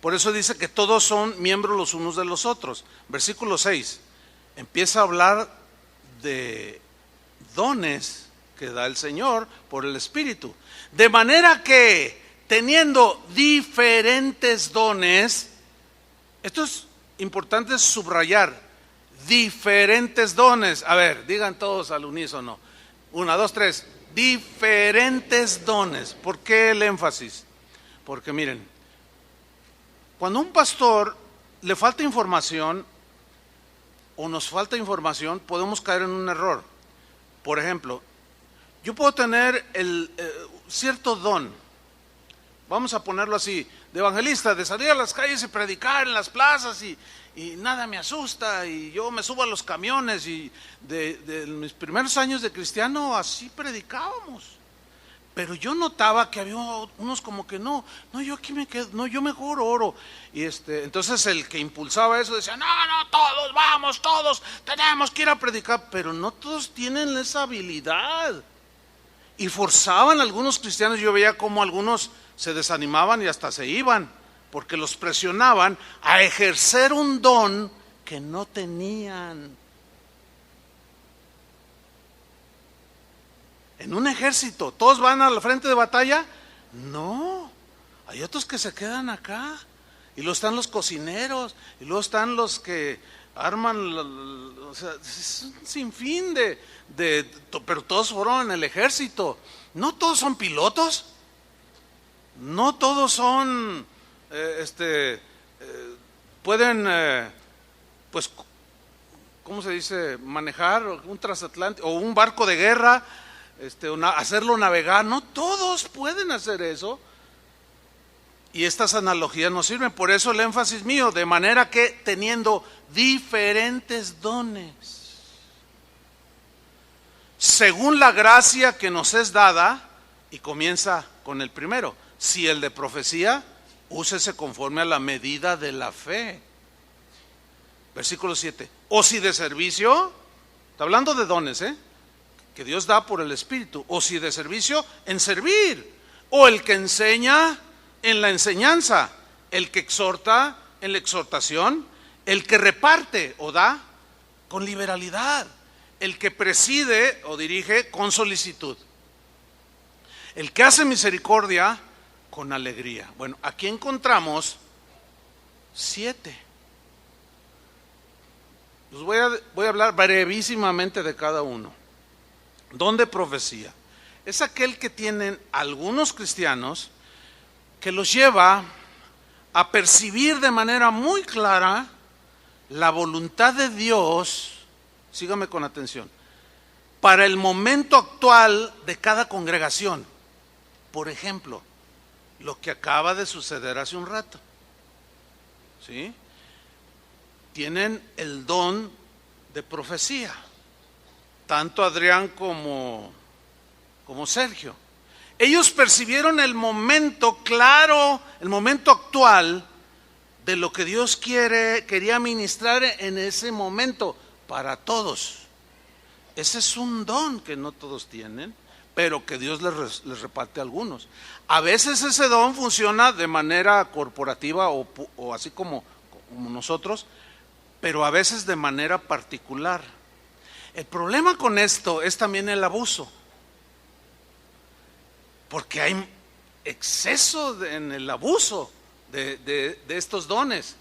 Por eso dice que todos son miembros los unos de los otros. Versículo 6, empieza a hablar de dones que da el Señor por el Espíritu. De manera que, teniendo diferentes dones, esto es importante subrayar, diferentes dones. A ver, digan todos al unísono. 1, 2, 3. Diferentes dones. ¿Por qué el énfasis? Porque miren, cuando a un pastor le falta información o nos falta información, podemos caer en un error. Por ejemplo, yo puedo tener cierto don, vamos a ponerlo así, de evangelista, de salir a las calles y predicar en las plazas y nada me asusta y yo me subo a los camiones y de mis primeros años de cristiano así predicábamos. Pero yo notaba que había unos como que no, yo aquí me quedo, no, yo mejor oro. Y entonces el que impulsaba eso decía, no, todos vamos, todos tenemos que ir a predicar, pero no todos tienen esa habilidad. Y forzaban a algunos cristianos, yo veía como algunos se desanimaban y hasta se iban, porque los presionaban a ejercer un don que no tenían. En un ejército, ¿todos van al frente de batalla? No, hay otros que se quedan acá. Y luego están los cocineros, y luego están los que arman, o sea, es un sinfín pero todos fueron en el ejército. No todos son pilotos, no todos son, pueden, pues, ¿cómo se dice? Manejar un transatlántico o un barco de guerra. Hacerlo navegar, no todos pueden hacer eso. Y estas analogías nos sirven, por eso el énfasis mío, de manera que teniendo diferentes dones, según la gracia que nos es dada, y comienza con el primero, si el de profecía, úsese conforme a la medida de la fe. Versículo 7, o si de servicio, está hablando de dones, que Dios da por el Espíritu, o si de servicio, en servir, o el que enseña en la enseñanza, el que exhorta en la exhortación, el que reparte o da con liberalidad, el que preside o dirige con solicitud, el que hace misericordia con alegría. Bueno, aquí encontramos 7. Voy a hablar brevísimamente de cada uno. Don de profecía es aquel que tienen algunos cristianos que los lleva a percibir de manera muy clara la voluntad de Dios, sígame con atención, para el momento actual de cada congregación. Por ejemplo, lo que acaba de suceder hace un rato, ¿sí? Tienen el don de profecía. Tanto Adrián como Sergio. Ellos percibieron el momento claro, el momento actual de lo que Dios quería ministrar en ese momento para todos. Ese es un don que no todos tienen, pero que Dios les reparte a algunos. A veces ese don funciona de manera corporativa o así como nosotros, pero a veces de manera particular. El problema con esto es también el abuso, porque hay exceso en el abuso de estos dones,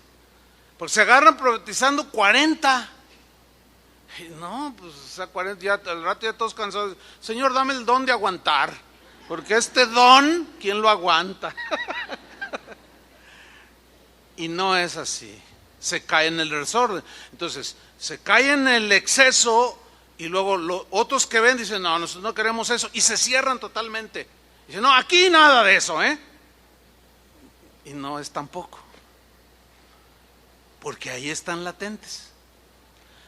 porque se agarran profetizando 40, y no, pues o sea, 40, ya al rato ya todos cansados. Señor, dame el don de aguantar, porque este don, ¿quién lo aguanta? Y no es así, se cae en el desorden. Entonces, se cae en el exceso Y luego otros que ven dicen, no, nosotros no queremos eso, y se cierran totalmente. Dicen, no, aquí nada de eso, Y no es tampoco, porque ahí están latentes.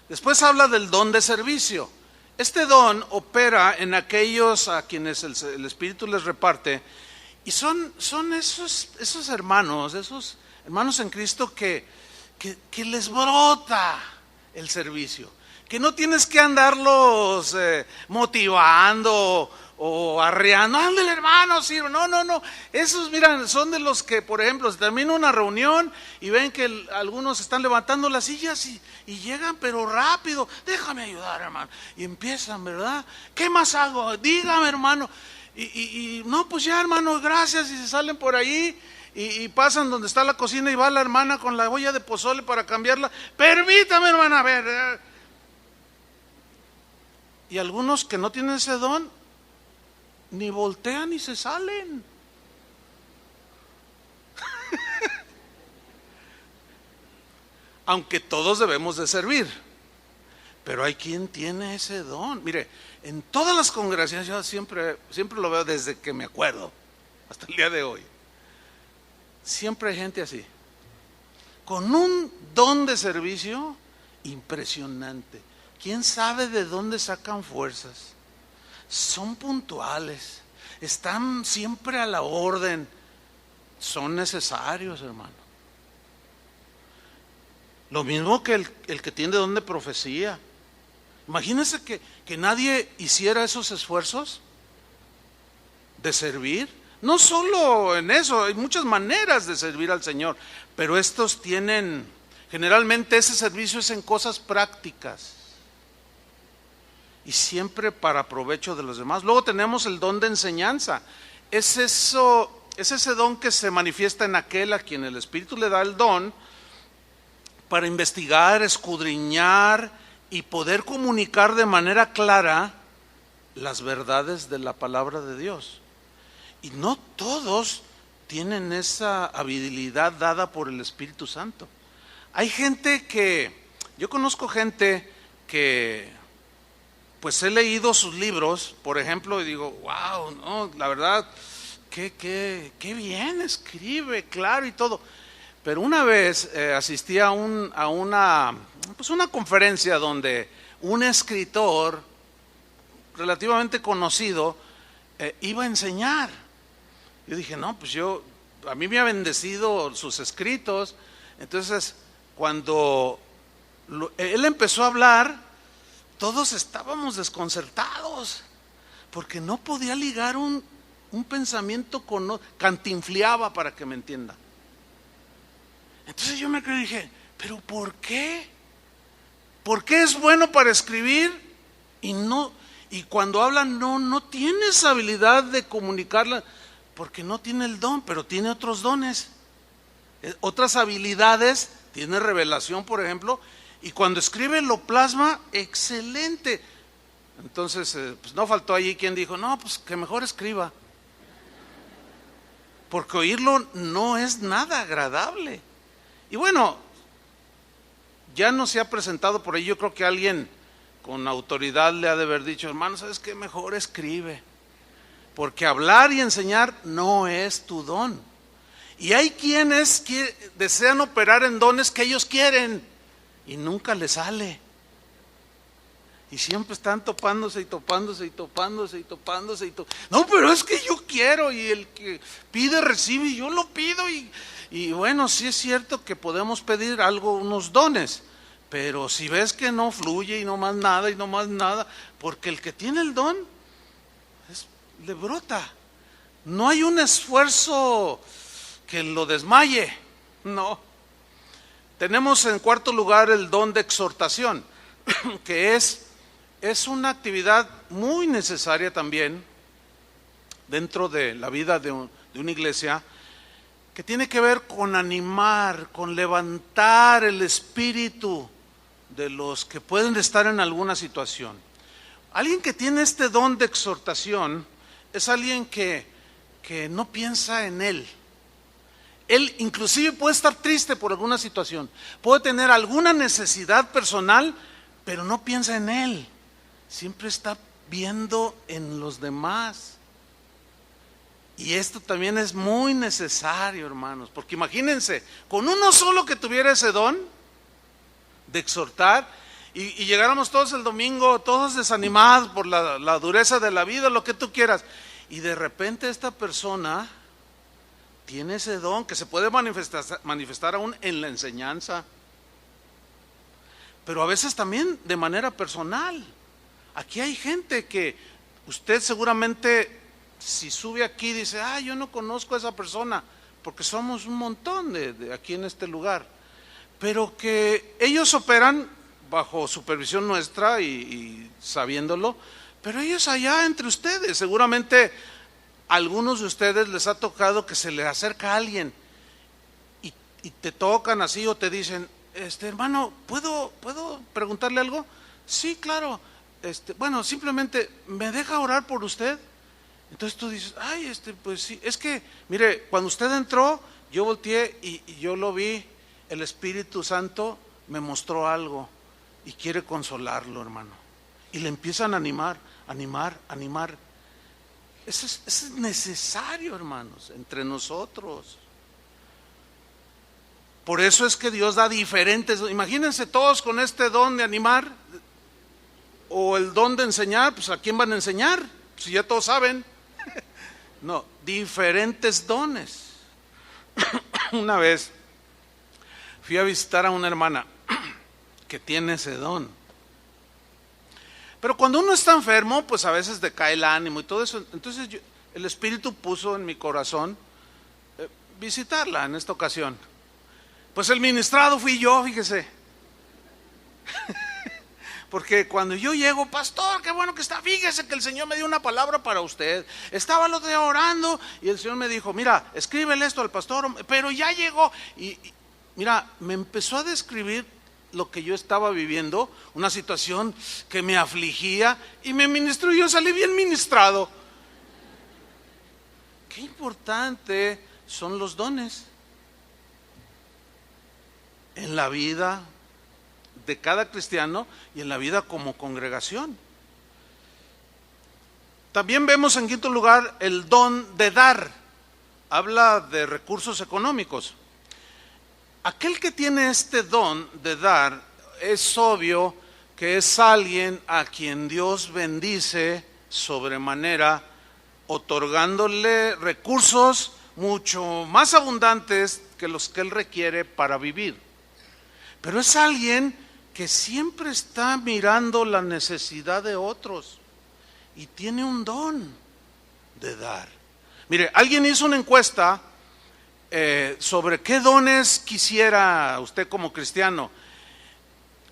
Después habla del don de servicio. Este don opera en aquellos a quienes el Espíritu les reparte, y son esos hermanos en Cristo que les brota el servicio, que no tienes que andarlos motivando o arreando, ándale hermano, sirve. No, esos miran, son de los que, por ejemplo, se termina una reunión y ven que algunos están levantando las sillas y llegan pero rápido, déjame ayudar hermano, y empiezan, ¿verdad? ¿Qué más hago? Dígame hermano, y no, pues ya hermano, gracias, y se salen por ahí y pasan donde está la cocina y va la hermana con la olla de pozole para cambiarla, permítame hermana, a ver. Y algunos que no tienen ese don, ni voltean ni se salen. Aunque todos debemos de servir, pero hay quien tiene ese don. Mire, en todas las congregaciones, yo siempre lo veo desde que me acuerdo hasta el día de hoy, siempre hay gente así, con un don de servicio impresionante. ¿Quién sabe de dónde sacan fuerzas? Son puntuales, están siempre a la orden, son necesarios, hermano. Lo mismo que el que tiene don de profecía. Imagínense que nadie hiciera esos esfuerzos de servir. No solo en eso, hay muchas maneras de servir al Señor, pero estos tienen, generalmente ese servicio es en cosas prácticas y siempre para provecho de los demás. Luego tenemos el don de enseñanza. Es ese don que se manifiesta en aquel a quien el Espíritu le da el don para investigar, escudriñar y poder comunicar de manera clara las verdades de la palabra de Dios. Y no todos tienen esa habilidad dada por el Espíritu Santo. Hay gente yo conozco gente que, pues he leído sus libros, por ejemplo, y digo, wow, no, la verdad, qué bien escribe, claro y todo. Pero una vez asistí a una conferencia donde un escritor relativamente conocido iba a enseñar. Yo dije, no, pues a mí me ha bendecido sus escritos. Entonces, cuando él empezó a hablar, todos estábamos desconcertados, porque no podía ligar un pensamiento cantinfleaba, para que me entienda. Entonces yo me dije, ¿pero por qué? ¿Por qué es bueno para escribir y cuando habla no tiene esa habilidad de comunicarla? Porque no tiene el don, pero tiene otros dones, otras habilidades, tiene revelación, por ejemplo, y cuando escribe lo plasma excelente. Entonces, pues no faltó allí quien dijo, no, pues que mejor escriba, porque oírlo no es nada agradable. Y bueno, ya no se ha presentado por ahí, yo creo que alguien con autoridad le ha de haber dicho, hermano, ¿sabes qué? Mejor escribe, porque hablar y enseñar no es tu don. Y hay quienes que desean operar en dones que ellos quieren y nunca les sale. Y siempre están topándose. No, pero es que yo quiero, y el que pide recibe, y yo lo pido. Y bueno, sí es cierto que podemos pedir algo, unos dones, pero si ves que no fluye y no más nada, porque el que tiene el don le brota. No hay un esfuerzo que lo desmaye, no. Tenemos en cuarto lugar el don de exhortación, que es una actividad muy necesaria también dentro de la vida de una iglesia, que tiene que ver con animar, con levantar el espíritu de los que pueden estar en alguna situación. Alguien que tiene este don de exhortación es alguien que no piensa en él. Él inclusive puede estar triste por alguna situación, puede tener alguna necesidad personal, pero no piensa en él, siempre está viendo en los demás. Y esto también es muy necesario, hermanos, porque imagínense, con uno solo que tuviera ese don de exhortar, y llegáramos todos el domingo, todos desanimados por la dureza de la vida, lo que tú quieras, y de repente esta persona tiene ese don que se puede manifestar aún en la enseñanza, pero a veces también de manera personal. Aquí hay gente que usted seguramente, si sube aquí, dice, yo no conozco a esa persona, porque somos un montón de aquí en este lugar, pero que ellos operan bajo supervisión nuestra y sabiéndolo, pero ellos allá entre ustedes, seguramente a algunos de ustedes les ha tocado que se les acerca a alguien y te tocan así o te dicen, hermano, ¿puedo preguntarle algo? Sí, claro, bueno, simplemente, ¿me deja orar por usted? Entonces tú dices, pues sí, es que, mire, cuando usted entró, yo volteé y yo lo vi, el Espíritu Santo me mostró algo y quiere consolarlo, hermano. Y le empiezan a animar. Eso es necesario, hermanos, entre nosotros. Por eso es que Dios da diferentes, imagínense todos con este don de animar, o el don de enseñar, pues ¿a quién van a enseñar? Si ya todos saben. No, diferentes dones. Una vez fui a visitar a una hermana que tiene ese don. Pero cuando uno está enfermo, pues a veces decae el ánimo y todo eso. Entonces el Espíritu puso en mi corazón visitarla en esta ocasión. Pues el ministrado fui yo, fíjese. Porque cuando yo llego, pastor, qué bueno que está, fíjese que el Señor me dio una palabra para usted. Estaba lo de orando y el Señor me dijo, mira, escríbele esto al pastor, pero ya llegó. Y mira, me empezó a describir lo que yo estaba viviendo, una situación que me afligía, y me ministró y yo salí bien ministrado. Qué importante son los dones en la vida de cada cristiano y en la vida como congregación. También vemos en quinto lugar el don de dar. Habla de recursos económicos. Aquel que tiene este don de dar, es obvio que es alguien a quien Dios bendice sobremanera, otorgándole recursos mucho más abundantes que los que él requiere para vivir. Pero es alguien que siempre está mirando la necesidad de otros y tiene un don de dar. Mire, alguien hizo una encuesta sobre qué dones quisiera usted como cristiano.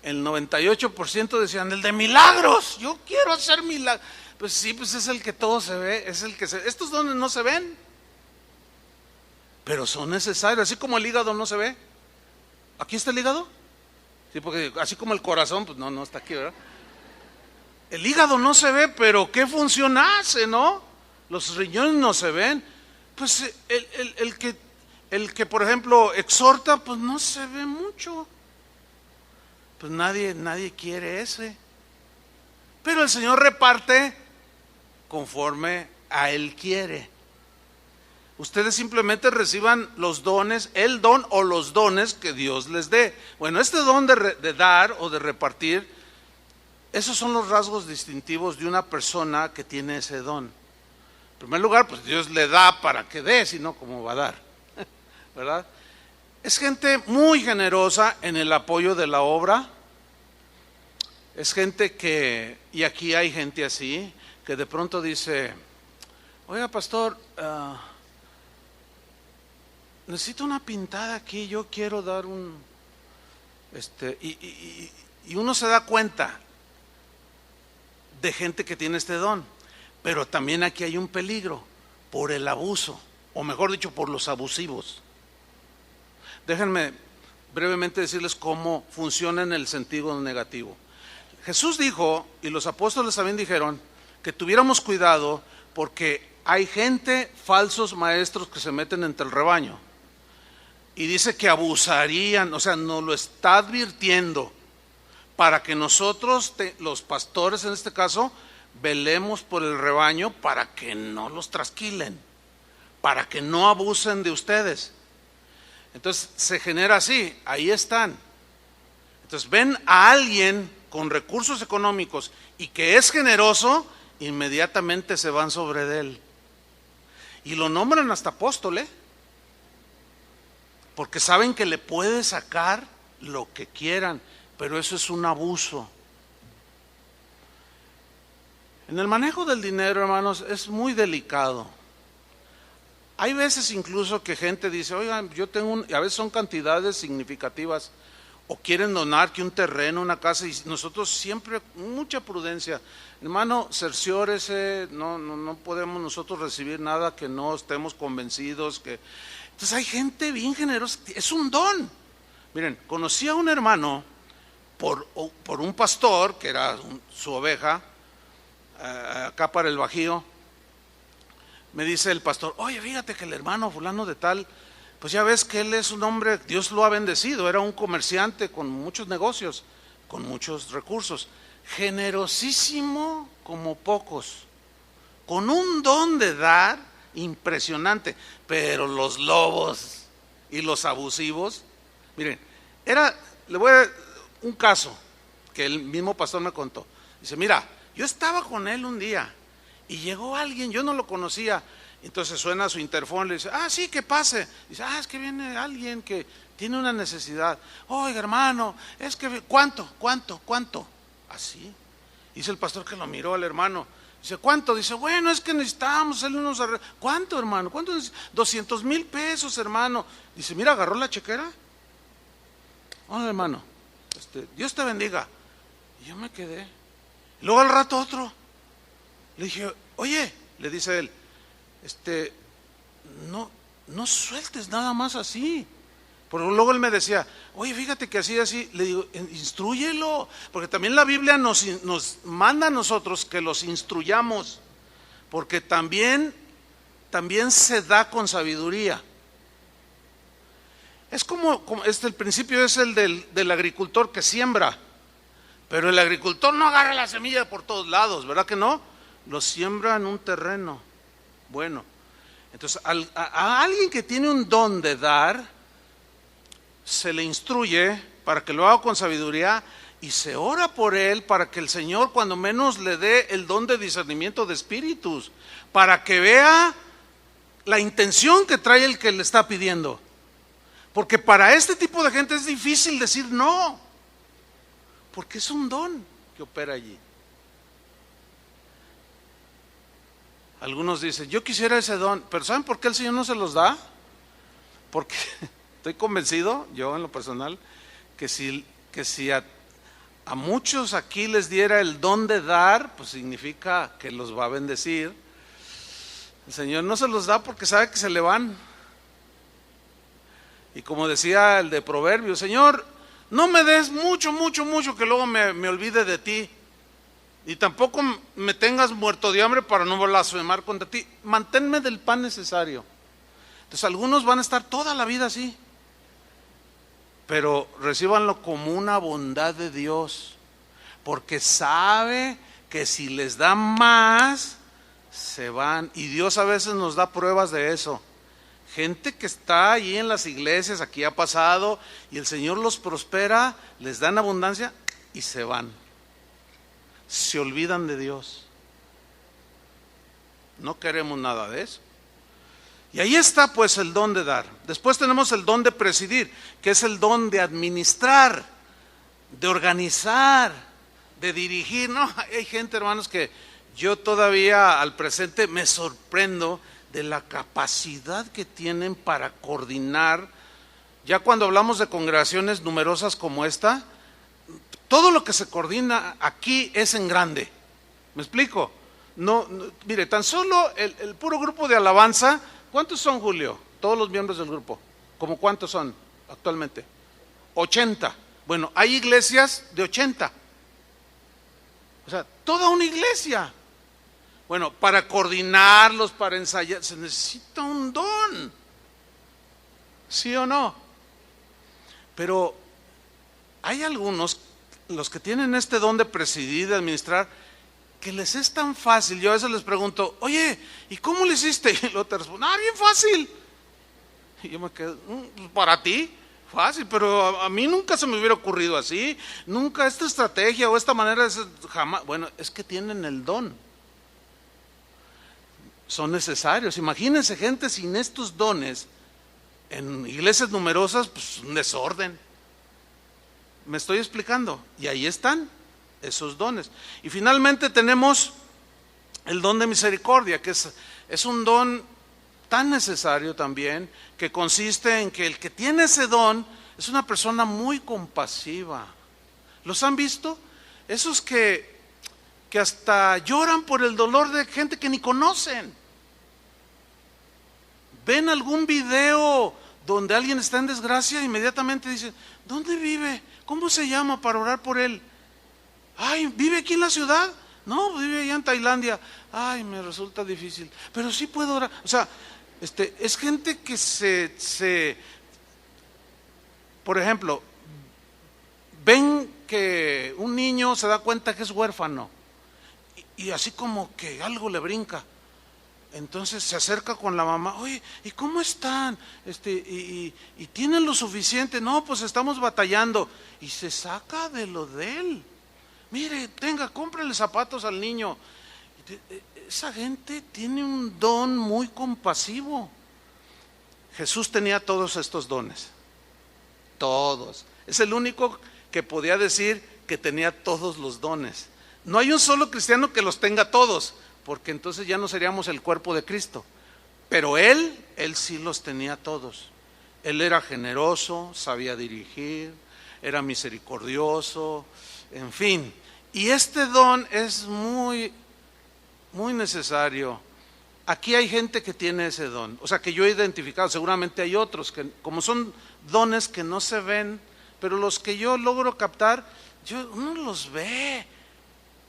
El 98% decían, el de milagros, yo quiero hacer milagros. Pues sí, pues es el que todo se ve, es el que estos dones no se ven, pero son necesarios, así como el hígado no se ve. ¿Aquí está el hígado? Sí, porque así como el corazón, pues no está aquí, ¿verdad? El hígado no se ve, pero ¿qué función hace, no? Los riñones no se ven. Pues el que por ejemplo exhorta, pues no se ve mucho. Pues nadie quiere ese. Pero el Señor reparte conforme a Él quiere. Ustedes simplemente reciban los dones, el don o los dones que Dios les dé. Bueno, este don de dar o de repartir, esos son los rasgos distintivos de una persona que tiene ese don. En primer lugar, pues Dios le da para que dé, si no, ¿cómo va a dar? ¿Verdad? Es gente muy generosa en el apoyo de la obra. Es gente que, y aquí hay gente así, que de pronto dice, oiga pastor, necesito una pintada aquí, yo quiero dar y uno se da cuenta de gente que tiene este don, pero también aquí hay un peligro por el abuso, o mejor dicho, por los abusivos. Déjenme brevemente decirles cómo funciona en el sentido negativo. Jesús dijo, y los apóstoles también dijeron, que tuviéramos cuidado porque hay gente, falsos maestros que se meten entre el rebaño. Y dice que abusarían, o sea, nos lo está advirtiendo para que nosotros, los pastores en este caso, velemos por el rebaño para que no los trasquilen, para que no abusen de ustedes. Entonces se genera así, ahí están. Entonces ven a alguien con recursos económicos y que es generoso, inmediatamente se van sobre él. Y lo nombran hasta apóstol, porque saben que le puede sacar lo que quieran, pero eso es un abuso. En el manejo del dinero, hermanos, es muy delicado. Hay veces incluso que gente dice, oigan, yo tengo a veces son cantidades significativas, o quieren donar que un terreno, una casa, y nosotros siempre, mucha prudencia, hermano, cerciórese, no podemos nosotros recibir nada que no estemos convencidos que. Entonces hay gente bien generosa, es un don. Miren, conocí a un hermano por un pastor que era su oveja, acá para el Bajío. Me dice el pastor, oye, fíjate que el hermano fulano de tal, pues ya ves que él es un hombre, Dios lo ha bendecido, era un comerciante con muchos negocios, con muchos recursos, generosísimo como pocos, con un don de dar impresionante, pero los lobos y los abusivos, miren, le voy a un caso que el mismo pastor me contó. Dice, mira, yo estaba con él un día y llegó alguien, yo no lo conocía. Entonces suena su interfón, le dice, sí, que pase. Dice, es que viene alguien que tiene una necesidad. Oiga, hermano, es que, ¿cuánto? Así. Dice el pastor que lo miró al hermano. Dice, ¿cuánto? Dice, bueno, es que necesitamos hacerle unos arreglos. ¿Cuánto, hermano? ¿Cuánto? 200,000 pesos, hermano. Dice, mira, agarró la chequera. Hola, hermano, Dios te bendiga. Y yo me quedé. Y luego al rato otro. Le dije, oye, le dice él, no sueltes nada más así. Porque luego él me decía, oye, fíjate que así, le digo, instrúyelo, porque también la Biblia nos manda a nosotros que los instruyamos, porque también se da con sabiduría. Es como el principio es el del agricultor que siembra, pero el agricultor no agarra la semilla por todos lados, ¿verdad que no? Lo siembra en un terreno bueno. Entonces a alguien que tiene un don de dar, se le instruye para que lo haga con sabiduría y se ora por él para que el Señor cuando menos le dé el don de discernimiento de espíritus, para que vea la intención que trae el que le está pidiendo. Porque para este tipo de gente es difícil decir no, porque es un don que opera allí. Algunos dicen, yo quisiera ese don, pero ¿saben por qué el Señor no se los da? Porque estoy convencido, yo en lo personal, que si a muchos aquí les diera el don de dar, pues significa que los va a bendecir. El Señor no se los da porque sabe que se le van. Y como decía el de Proverbios, Señor, no me des mucho, que luego me olvide de ti. Y tampoco me tengas muerto de hambre para no blasfemar contra ti. Manténme del pan necesario. Entonces algunos van a estar toda la vida así. Pero recíbanlo como una bondad de Dios. Porque sabe que si les da más, se van. Y Dios a veces nos da pruebas de eso. Gente que está allí en las iglesias, aquí ha pasado, y el Señor los prospera, les dan abundancia y se van. Se olvidan de Dios. No queremos nada de eso. Y ahí está pues el don de dar. Después tenemos el don de presidir, que es el don de administrar, de organizar, de dirigir. No, hay gente, hermanos, que yo todavía al presente me sorprendo de la capacidad que tienen para coordinar. Ya cuando hablamos de congregaciones numerosas como esta, todo lo que se coordina aquí es en grande. ¿Me explico? Mire, tan solo el puro grupo de alabanza, ¿cuántos son, Julio? Todos los miembros del grupo. ¿Cómo cuántos son actualmente? 80. Bueno, hay iglesias de 80. O sea, toda una iglesia. Bueno, para coordinarlos, para ensayar, se necesita un don. ¿Sí o no? Pero hay algunos, los que tienen este don de presidir, de administrar, que les es tan fácil. Yo a veces les pregunto, oye, ¿y cómo le hiciste? Y luego te responden, bien fácil. Y yo me quedo, para ti, fácil, pero a mí nunca se me hubiera ocurrido así, nunca esta estrategia o esta manera de ser, jamás. Bueno, es que tienen el don, son necesarios. Imagínense gente sin estos dones, en iglesias numerosas, pues un desorden. ¿Me estoy explicando? Y ahí están esos dones. Y finalmente tenemos el don de misericordia, que es un don tan necesario también, que consiste en que el que tiene ese don es una persona muy compasiva. ¿Los han visto? Esos que hasta lloran por el dolor de gente que ni conocen. Ven algún video donde alguien está en desgracia, inmediatamente dicen, ¿dónde vive? ¿Cómo se llama para orar por él? Ay, ¿vive aquí en la ciudad? No, vive allá en Tailandia. Ay, me resulta difícil, pero sí puedo orar. O sea, es gente que por ejemplo, ven que un niño se da cuenta que es huérfano y así como que algo le brinca. Entonces se acerca con la mamá, oye, ¿y cómo están? Y tienen lo suficiente. No, pues estamos batallando. Y se saca de lo de él. Mire, cómprale zapatos al niño. Esa gente tiene un don muy compasivo. Jesús tenía todos estos dones. Todos. Es el único que podía decir que tenía todos los dones. No hay un solo cristiano que los tenga todos, porque entonces ya no seríamos el cuerpo de Cristo. Pero él sí los tenía todos. Él era generoso, sabía dirigir, era misericordioso, en fin. Y este don es muy, muy necesario. Aquí hay gente que tiene ese don, o sea que yo he identificado, seguramente hay otros que como son dones que no se ven, pero los que yo logro captar, uno los ve.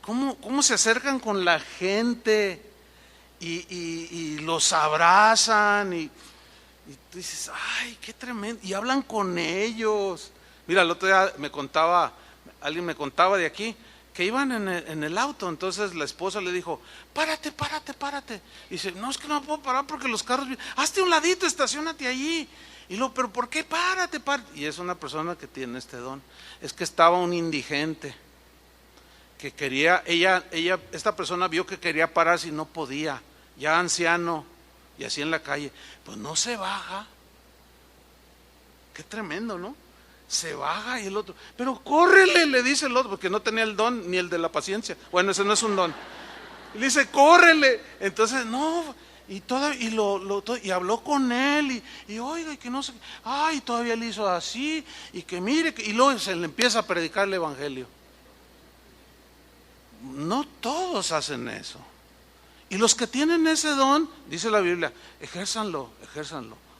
¿Cómo se acercan con la gente y los abrazan y tú dices, ay, qué tremendo, y hablan con ellos? Mira, el otro día alguien me contaba de aquí, que iban en el auto, entonces la esposa le dijo, párate. Y dice, no, es que no puedo parar porque los carros, hazte un ladito, estaciónate allí. Y luego, pero ¿por qué? Párate. Y es una persona que tiene este don. Es que estaba un indigente que quería, esta persona vio que quería pararse y no podía, ya anciano, y así en la calle, pues no se baja. Qué tremendo, ¿no? Se baja y el otro, pero córrele, le dice el otro, porque no tenía el don ni el de la paciencia. Bueno, ese no es un don. Y le dice, córrele. Entonces, no, y habló con él, y oiga, y que no sé, ay, todavía le hizo así, y que mire, y luego se le empieza a predicar el evangelio. No todos hacen eso. Y los que tienen ese don, dice la Biblia, ejérzanlo.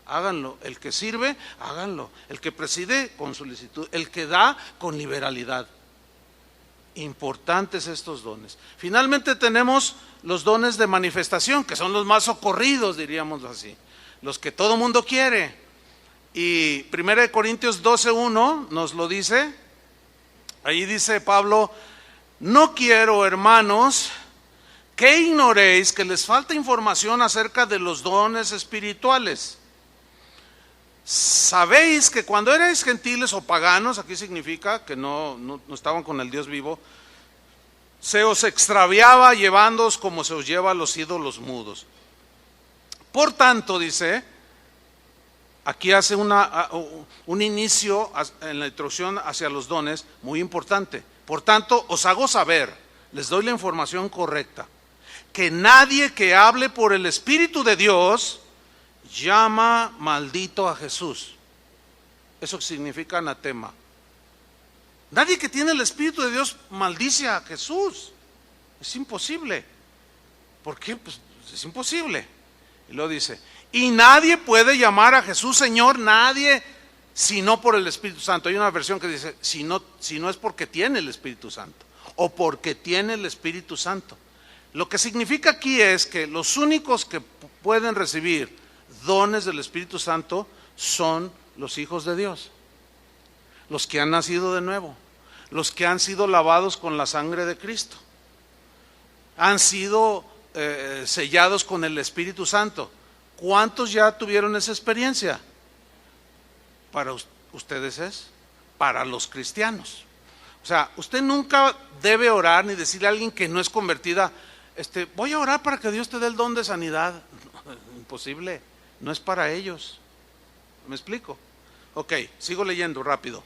Háganlo. El que sirve, háganlo. El que preside, con solicitud. El que da, con liberalidad. Importantes estos dones. Finalmente tenemos los dones de manifestación, que son los más socorridos, diríamos así. Los que todo mundo quiere. Y 1 Corintios 12:1 nos lo dice. Ahí dice Pablo, no quiero, hermanos, que ignoréis que les falta información acerca de los dones espirituales. Sabéis que cuando erais gentiles o paganos, aquí significa que no estaban con el Dios vivo, se os extraviaba llevándoos como se os lleva a los ídolos mudos. Por tanto, dice, aquí hace un inicio en la introducción hacia los dones muy importante. Por tanto, os hago saber, les doy la información correcta, que nadie que hable por el Espíritu de Dios llama maldito a Jesús. Eso significa anatema. Nadie que tiene el Espíritu de Dios maldice a Jesús. Es imposible. ¿Por qué? Pues es imposible. Y luego dice, y nadie puede llamar a Jesús Señor, nadie, sino por el Espíritu Santo. Hay una versión que dice, si no es porque tiene el Espíritu Santo, o porque tiene el Espíritu Santo. Lo que significa aquí es que los únicos que pueden recibir dones del Espíritu Santo son los hijos de Dios, los que han nacido de nuevo, los que han sido lavados con la sangre de Cristo. Han sido sellados con el Espíritu Santo. ¿Cuántos ya tuvieron esa experiencia? Para ustedes es, para los cristianos. O sea, usted nunca debe orar ni decirle a alguien que no es convertida, voy a orar para que Dios te dé el don de sanidad. Imposible, no es para ellos. ¿Me explico? Ok, sigo leyendo rápido.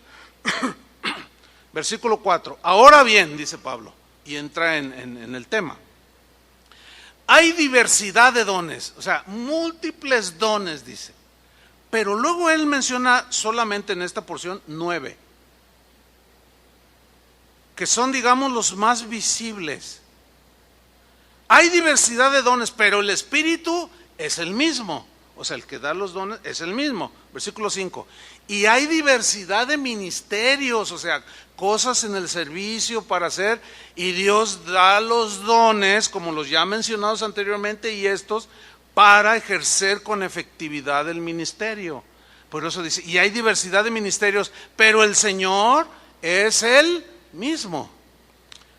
Versículo 4. Ahora bien, dice Pablo, y entra en el tema. Hay diversidad de dones, o sea, múltiples dones, dice. Pero luego él menciona solamente en esta porción 9, que son, digamos, los más visibles. Hay diversidad de dones, pero el Espíritu es el mismo. O sea, el que da los dones es el mismo. Versículo 5. Y hay diversidad de ministerios, o sea, cosas en el servicio para hacer, y Dios da los dones, como los ya mencionados anteriormente, y estos para ejercer con efectividad el ministerio. Por eso dice, y hay diversidad de ministerios, pero el Señor es el mismo.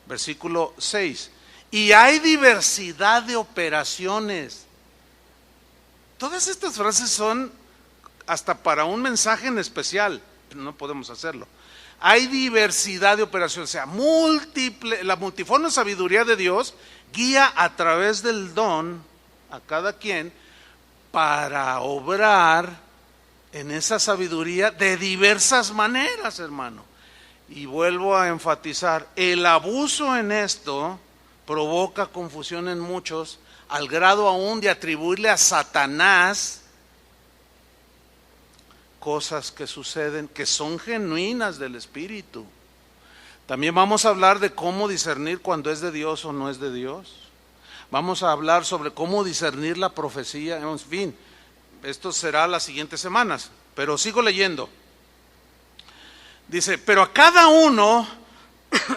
Versículo 6. Y hay diversidad de operaciones. Todas estas frases son hasta para un mensaje en especial, pero no podemos hacerlo. Hay diversidad de operaciones, o sea, la multiforme sabiduría de Dios guía a través del don a cada quien para obrar en esa sabiduría de diversas maneras, hermano. Y vuelvo a enfatizar, el abuso en esto provoca confusión en muchos, al grado aún de atribuirle a Satanás cosas que suceden, que son genuinas del Espíritu. También vamos a hablar de cómo discernir cuando es de Dios o no es de Dios. Vamos a hablar sobre cómo discernir la profecía. En fin, esto será las siguientes semanas, pero sigo leyendo. Dice, pero a cada uno,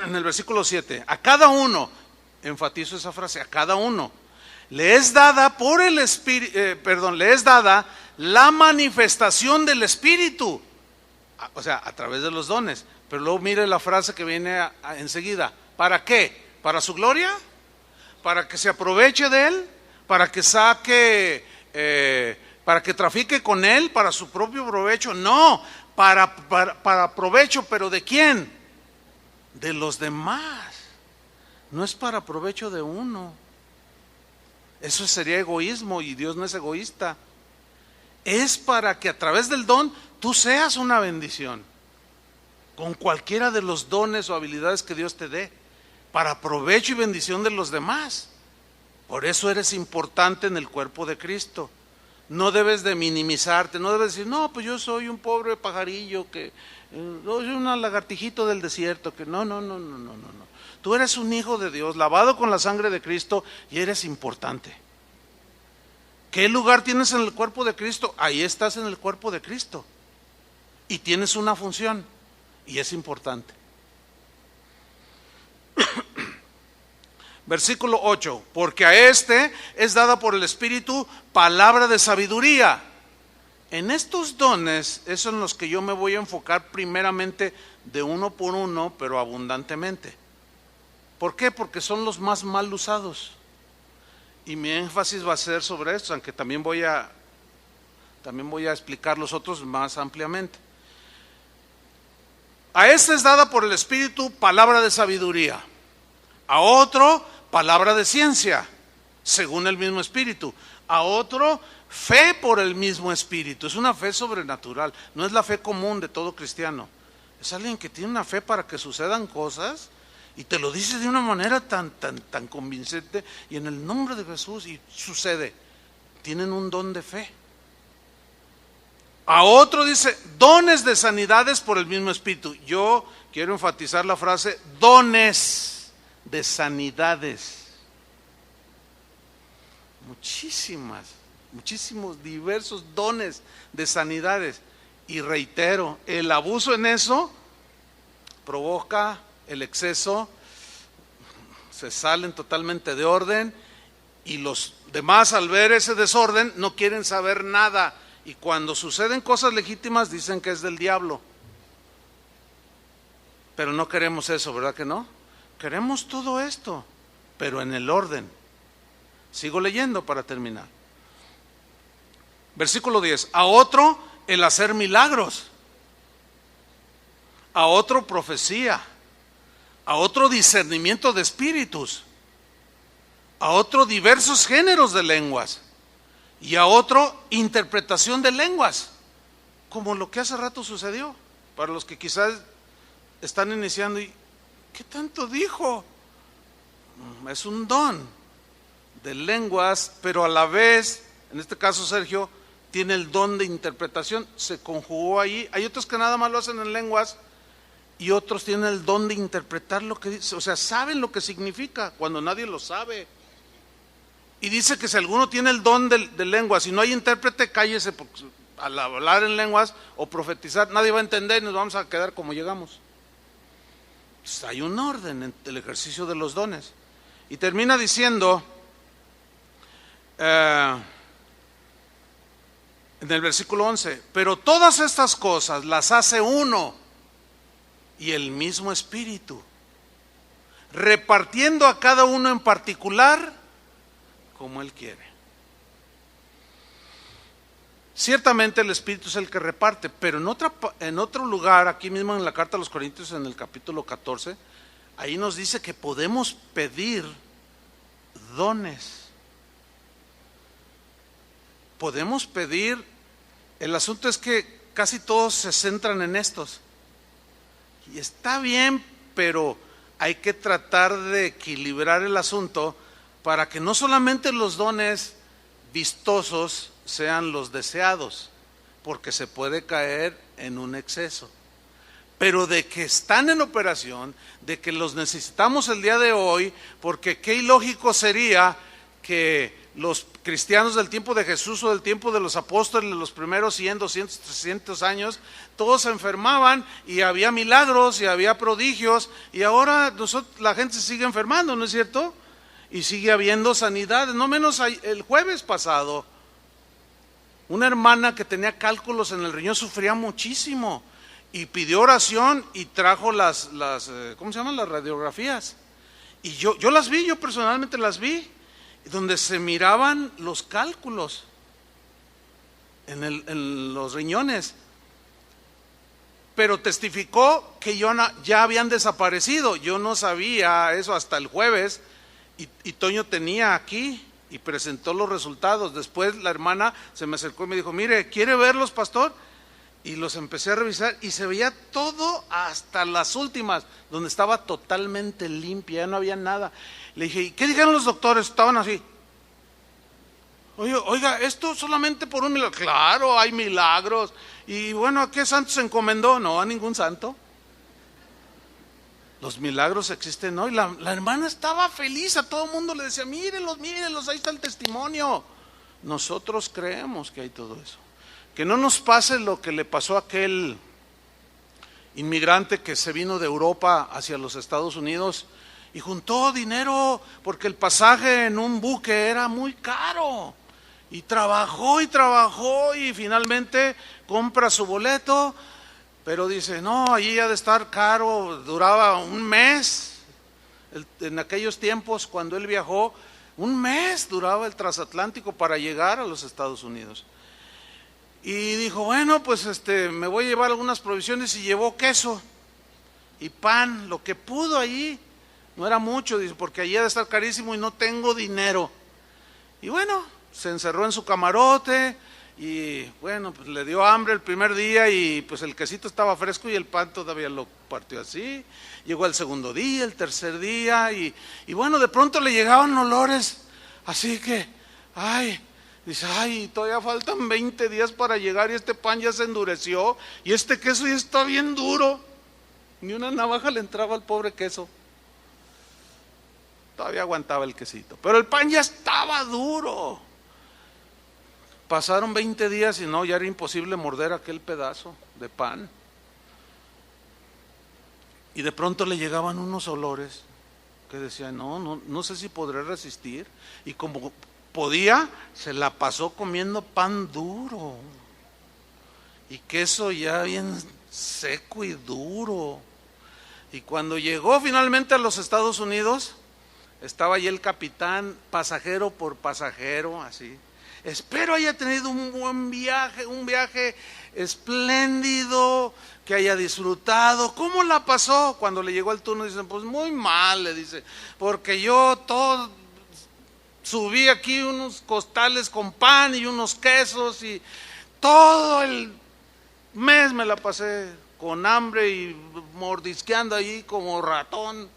en el versículo 7, a cada uno, enfatizo esa frase, a cada uno, le es dada por el Espíritu, le es dada la manifestación del Espíritu, o sea, a través de los dones. Pero luego mire la frase que viene enseguida. ¿Para qué? ¿Para su gloria? ¿Para que se aproveche de él? ¿Para que saque, para que trafique con él, para su propio provecho? No, para provecho, pero ¿de quién? De los demás. No es para provecho de uno. Eso sería egoísmo, y Dios no es egoísta. Es para que a través del don tú seas una bendición, con cualquiera de los dones o habilidades que Dios te dé, para provecho y bendición de los demás. Por eso eres importante en el cuerpo de Cristo. No debes de minimizarte, no debes decir, no, pues yo soy un pobre pajarillo, que soy un lagartijito del desierto, que no. Tú eres un hijo de Dios, lavado con la sangre de Cristo, y eres importante. ¿Qué lugar tienes en el cuerpo de Cristo? Ahí estás en el cuerpo de Cristo. Y tienes una función, y es importante. Versículo 8, porque a este es dada por el Espíritu palabra de sabiduría. En estos dones, es en los que yo me voy a enfocar primeramente de uno por uno, pero abundantemente. ¿Por qué? Porque son los más mal usados. Y mi énfasis va a ser sobre esto, aunque también voy a explicar los otros más ampliamente. A este es dada por el Espíritu palabra de sabiduría. A otro, palabra de ciencia, según el mismo Espíritu. A otro, fe por el mismo Espíritu. Es una fe sobrenatural, no es la fe común de todo cristiano. Es alguien que tiene una fe para que sucedan cosas, y te lo dice de una manera tan convincente, y en el nombre de Jesús, y sucede. Tienen un don de fe. A otro dice, dones de sanidades por el mismo Espíritu. Yo quiero enfatizar la frase, dones de sanidades. Muchísimos diversos dones de sanidades. Y reitero, el abuso en eso provoca el exceso, se salen totalmente de orden, y los demás, al ver ese desorden, no quieren saber nada, y cuando suceden cosas legítimas dicen que es del diablo. Pero no queremos eso, ¿verdad que no? Queremos todo esto, pero en el orden. Sigo leyendo para terminar. Versículo 10. A otro el hacer milagros, a otro profecía, a otro discernimiento de espíritus, a otro diversos géneros de lenguas y a otro interpretación de lenguas, como lo que hace rato sucedió. Para los que quizás están iniciando y ¿qué tanto dijo? Es un don de lenguas, pero a la vez, en este caso Sergio tiene el don de interpretación, se conjugó ahí. Hay otros que nada más lo hacen en lenguas y otros tienen el don de interpretar lo que dice, o sea, saben lo que significa cuando nadie lo sabe. Y dice que si alguno tiene el don de lenguas y no hay intérprete, cállese, porque al hablar en lenguas o profetizar nadie va a entender y nos vamos a quedar como llegamos. Pues hay un orden en el ejercicio de los dones. Y termina diciendo en el versículo 11, pero todas estas cosas las hace uno y el mismo Espíritu, repartiendo a cada uno en particular como Él quiere. Ciertamente el Espíritu es el que reparte, pero en otro lugar, aquí mismo en la carta a los Corintios, en el capítulo 14, ahí nos dice que podemos pedir dones. Podemos pedir, el asunto es que casi todos se centran en estos. Y está bien, pero hay que tratar de equilibrar el asunto para que no solamente los dones vistosos sean los deseados, porque se puede caer en un exceso, pero de que están en operación, de que los necesitamos el día de hoy, porque qué ilógico sería que los cristianos del tiempo de Jesús o del tiempo de los apóstoles, los primeros 100, 200, 300 años, todos se enfermaban y había milagros y había prodigios, y ahora la gente se sigue enfermando, ¿no es cierto? Y sigue habiendo sanidades. No menos el jueves pasado, una hermana que tenía cálculos en el riñón sufría muchísimo y pidió oración y trajo las ¿cómo se llaman? Las radiografías. Y yo las vi, yo personalmente las vi, donde se miraban los cálculos en los riñones. Pero testificó que ya habían desaparecido. Yo no sabía eso hasta el jueves. Y Toño tenía aquí y presentó los resultados. Después la hermana se me acercó y me dijo, mire, ¿quiere verlos, pastor? Y los empecé a revisar y se veía todo hasta las últimas, donde estaba totalmente limpia, ya no había nada. Le dije, ¿y qué dijeron los doctores? Estaban así. Oiga, esto solamente por un milagro. Claro, hay milagros. Y bueno, ¿a qué santo se encomendó? No, a ningún santo. Los milagros existen hoy. La hermana estaba feliz, a todo el mundo le decía, mírenlos, ahí está el testimonio. Nosotros creemos que hay todo eso. Que no nos pase lo que le pasó a aquel inmigrante que se vino de Europa hacia los Estados Unidos y juntó dinero porque el pasaje en un buque era muy caro. Y trabajó y finalmente compra su boleto. Pero dice, no, allí ha de estar caro, duraba un mes. En aquellos tiempos, cuando él viajó, un mes duraba el transatlántico para llegar a los Estados Unidos. Y dijo, bueno, pues me voy a llevar algunas provisiones, y llevó queso y pan, lo que pudo allí. No era mucho, dice, porque allí ha de estar carísimo y no tengo dinero. Y bueno, se encerró en su camarote. Y bueno, pues le dio hambre el primer día y pues el quesito estaba fresco y el pan todavía lo partió así. Llegó el segundo día, el tercer día y bueno, de pronto le llegaban olores. Así que, dice, todavía faltan 20 días para llegar y este pan ya se endureció y este queso ya está bien duro. Ni una navaja le entraba al pobre queso. Todavía aguantaba el quesito, pero el pan ya estaba duro. Pasaron 20 días y no, ya era imposible morder aquel pedazo de pan. Y de pronto le llegaban unos olores que decían, no sé si podré resistir. Y como podía, se la pasó comiendo pan duro. Y queso ya bien seco y duro. Y cuando llegó finalmente a los Estados Unidos, estaba ahí el capitán, pasajero por pasajero, así. Espero haya tenido un buen viaje, un viaje espléndido, que haya disfrutado. ¿Cómo la pasó? Cuando le llegó el turno, dicen, pues muy mal, le dice, porque yo todo subí aquí unos costales con pan y unos quesos y todo el mes me la pasé con hambre y mordisqueando ahí como ratón.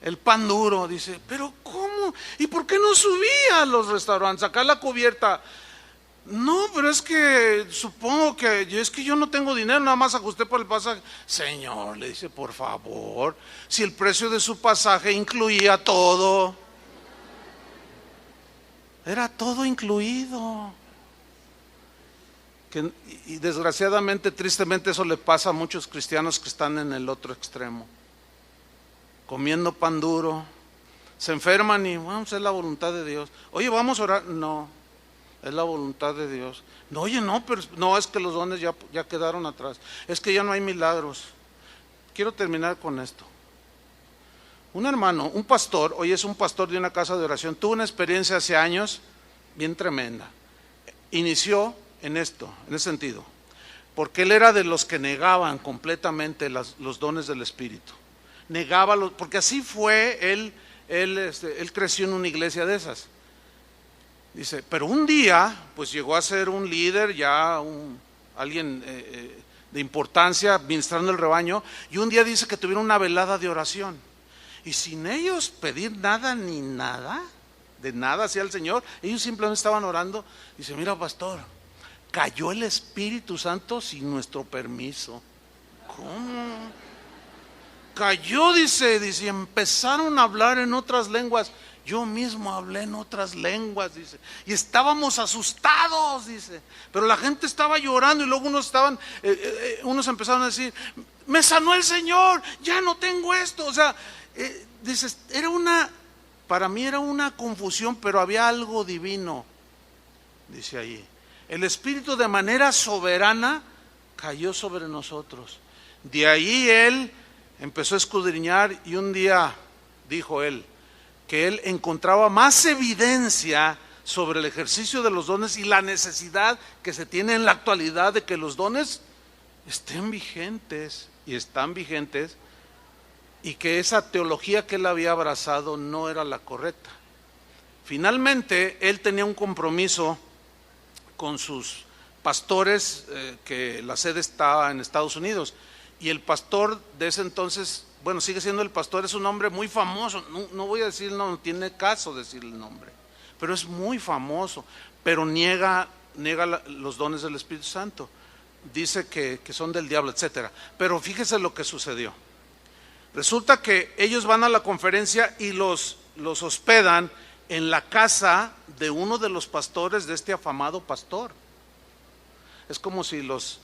El pan duro, dice, pero ¿cómo? ¿Y por qué no subí a los restaurantes, sacar la cubierta? No, pero es que supongo que yo no tengo dinero, nada más ajusté por el pasaje. Señor, le dice, por favor, si el precio de su pasaje incluía todo, era todo incluido. Y desgraciadamente, tristemente, eso le pasa a muchos cristianos que están en el otro extremo, comiendo pan duro, se enferman y vamos, es la voluntad de Dios. Oye, vamos a orar. No, es la voluntad de Dios. No, oye, no, pero no, es que los dones ya quedaron atrás. Es que ya no hay milagros. Quiero terminar con esto. Un hermano, un pastor, hoy es un pastor de una casa de oración, tuvo una experiencia hace años bien tremenda. Inició en esto, en ese sentido, porque él era de los que negaban completamente los dones del Espíritu. Negaba, porque así fue, él creció en una iglesia de esas. Dice, pero un día, pues llegó a ser un líder, ya alguien de importancia, ministrando el rebaño, y un día dice que tuvieron una velada de oración, y sin ellos pedir nada ni nada, de nada hacia el Señor, ellos simplemente estaban orando. Dice, mira, pastor, cayó el Espíritu Santo sin nuestro permiso. ¿Cómo? Cayó, dice, y empezaron a hablar en otras lenguas. Yo mismo hablé en otras lenguas, dice, y estábamos asustados, dice, pero la gente estaba llorando y luego unos empezaron a decir, me sanó el Señor, ya no tengo esto. O sea, dice, para mí era una confusión, pero había algo divino, dice ahí. El Espíritu de manera soberana cayó sobre nosotros. De ahí él empezó a escudriñar y un día dijo él que él encontraba más evidencia sobre el ejercicio de los dones y la necesidad que se tiene en la actualidad de que los dones estén vigentes y están vigentes, y que esa teología que él había abrazado no era la correcta. Finalmente él tenía un compromiso con sus pastores, que la sede estaba en Estados Unidos, y el pastor de ese entonces, bueno, sigue siendo el pastor, es un hombre muy famoso, no voy a decir, no tiene caso decir el nombre, pero es muy famoso, pero niega los dones del Espíritu Santo, dice que son del diablo, etcétera. Pero fíjese lo que sucedió. Resulta que ellos van a la conferencia y los hospedan en la casa de uno de los pastores de este afamado pastor. Es como si los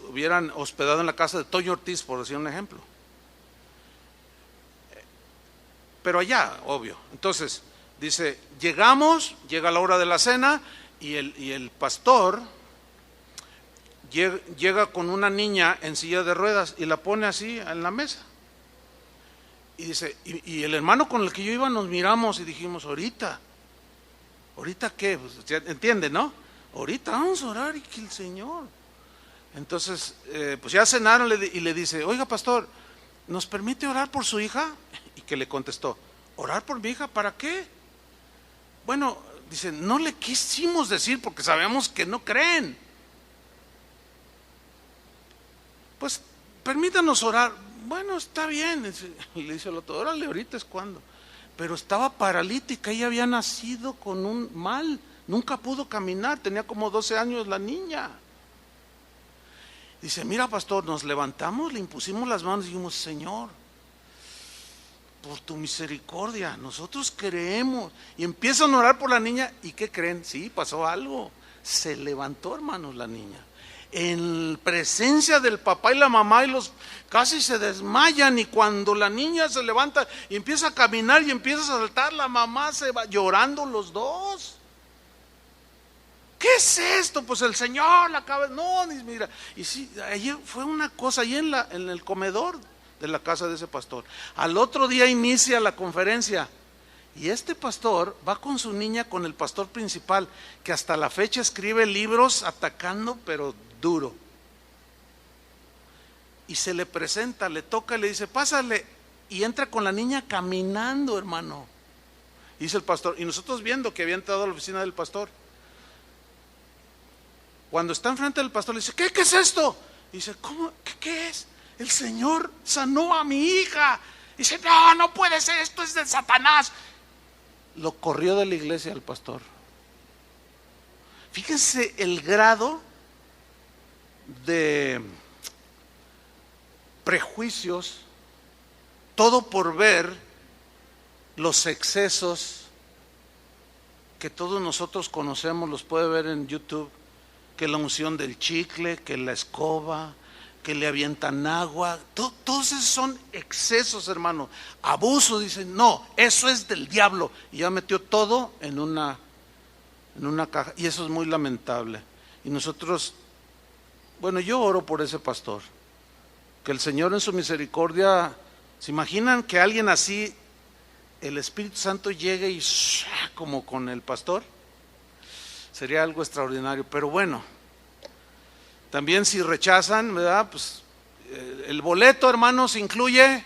hubieran hospedado en la casa de Toño Ortiz, por decir un ejemplo. Pero allá, obvio. Entonces, dice, llega la hora de la cena y el pastor llega con una niña en silla de ruedas y la pone así en la mesa. Y dice, y el hermano con el que yo iba nos miramos y dijimos, ¿ahorita qué? Pues, ya entiende, ¿no? Ahorita vamos a orar y que el Señor. Entonces, pues ya cenaron y le dice, oiga, pastor, ¿nos permite orar por su hija? Y que le contestó, ¿orar por mi hija? ¿Para qué? Bueno, dice, no le quisimos decir porque sabemos que no creen. Pues permítanos orar. Bueno, está bien. Le dice el otro, órale, ahorita es cuando. Pero estaba paralítica, ella había nacido con un mal, nunca pudo caminar, tenía como 12 años la niña. Dice, mira, pastor, nos levantamos, le impusimos las manos y dijimos, Señor, por tu misericordia, nosotros creemos. Y empiezan a orar por la niña, ¿y qué creen? Sí, pasó algo, se levantó, hermanos, la niña. En presencia del papá y la mamá, y casi se desmayan, y cuando la niña se levanta y empieza a caminar y empieza a saltar, la mamá se va llorando los dos. ¿qué es esto? Pues el Señor la acaba, no, mira. Y sí, allí fue una cosa, ahí en el comedor de la casa de ese pastor. Al otro día inicia la conferencia. Y este pastor va con su niña con el pastor principal, que hasta la fecha escribe libros atacando, pero duro. Y se le presenta, le toca y le dice, pásale. Y entra con la niña caminando, hermano. Y dice el pastor, y nosotros viendo que había entrado a la oficina del pastor. Cuando está enfrente del pastor le dice, ¿qué es esto? Y dice, ¿cómo? ¿Qué es? El Señor sanó a mi hija. Y dice, no puede ser, esto es de Satanás. Lo corrió de la iglesia al pastor. Fíjense el grado de prejuicios, todo por ver los excesos que todos nosotros conocemos, los puede ver en YouTube, que la unción del chicle, que la escoba, que le avientan agua, todos esos son excesos, hermano, abuso. Dicen, no, eso es del diablo, y ya metió todo en una caja, y eso es muy lamentable. Y nosotros, bueno, yo oro por ese pastor, que el Señor en su misericordia, ¿se imaginan que alguien así, el Espíritu Santo llegue y como con el pastor? Sería algo extraordinario, pero bueno, también si rechazan, ¿verdad? Pues el boleto, hermanos, incluye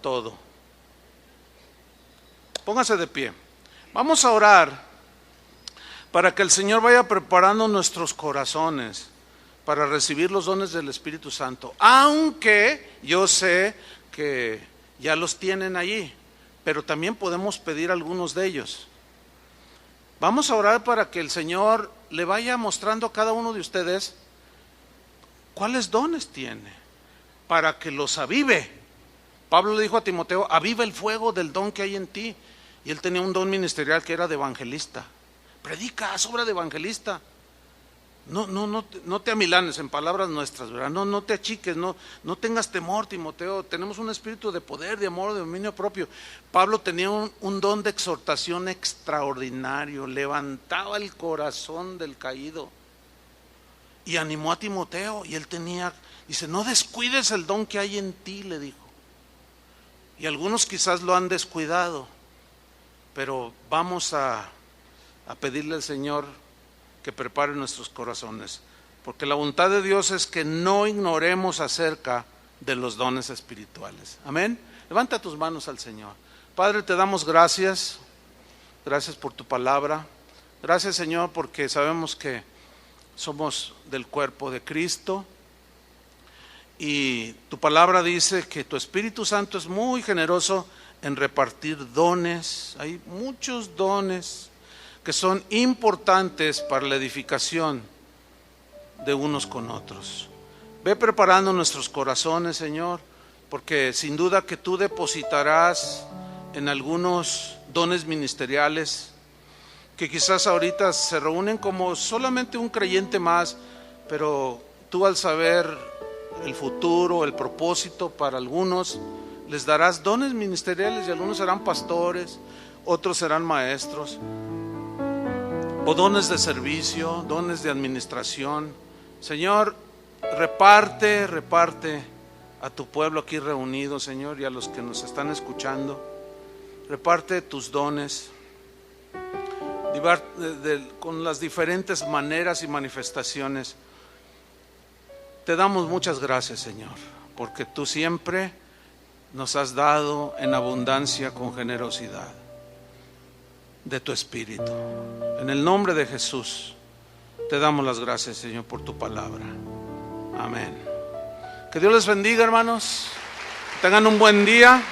todo. Póngase de pie. Vamos a orar para que el Señor vaya preparando nuestros corazones para recibir los dones del Espíritu Santo, aunque yo sé que ya los tienen allí, pero también podemos pedir algunos de ellos. Vamos a orar para que el Señor le vaya mostrando a cada uno de ustedes cuáles dones tiene, para que los avive. Pablo le dijo a Timoteo, aviva el fuego del don que hay en ti. Y él tenía un don ministerial que era de evangelista. Predica, haz obra de evangelista. No te amilanes, en palabras nuestras, ¿verdad? No te achiques, no tengas temor, Timoteo. Tenemos un espíritu de poder, de amor, de dominio propio. Pablo tenía un don de exhortación extraordinario, levantaba el corazón del caído y animó a Timoteo. Y él dice, no descuides el don que hay en ti, le dijo. Y algunos quizás lo han descuidado, pero vamos a pedirle al Señor que prepare nuestros corazones, porque la voluntad de Dios es que no ignoremos acerca de los dones espirituales. Amén. Levanta tus manos al Señor. Padre, te damos gracias por tu palabra. Gracias, Señor, porque sabemos que somos del cuerpo de Cristo, y tu palabra dice que tu Espíritu Santo es muy generoso en repartir dones. Hay muchos dones que son importantes para la edificación de unos con otros. Ve preparando nuestros corazones, Señor, porque sin duda que tú depositarás en algunos dones ministeriales que quizás ahorita se reúnen como solamente un creyente más, pero tú, al saber el futuro, el propósito para algunos, les darás dones ministeriales, y algunos serán pastores, otros serán maestros, o dones de servicio, dones de administración. Señor, reparte a tu pueblo aquí reunido, Señor, y a los que nos están escuchando. Reparte tus dones con las diferentes maneras y manifestaciones. Te damos muchas gracias, Señor, porque tú siempre nos has dado en abundancia, con generosidad de tu Espíritu. En el nombre de Jesús te damos las gracias, Señor, por tu palabra. Amén. Que Dios les bendiga, hermanos. Tengan un buen día.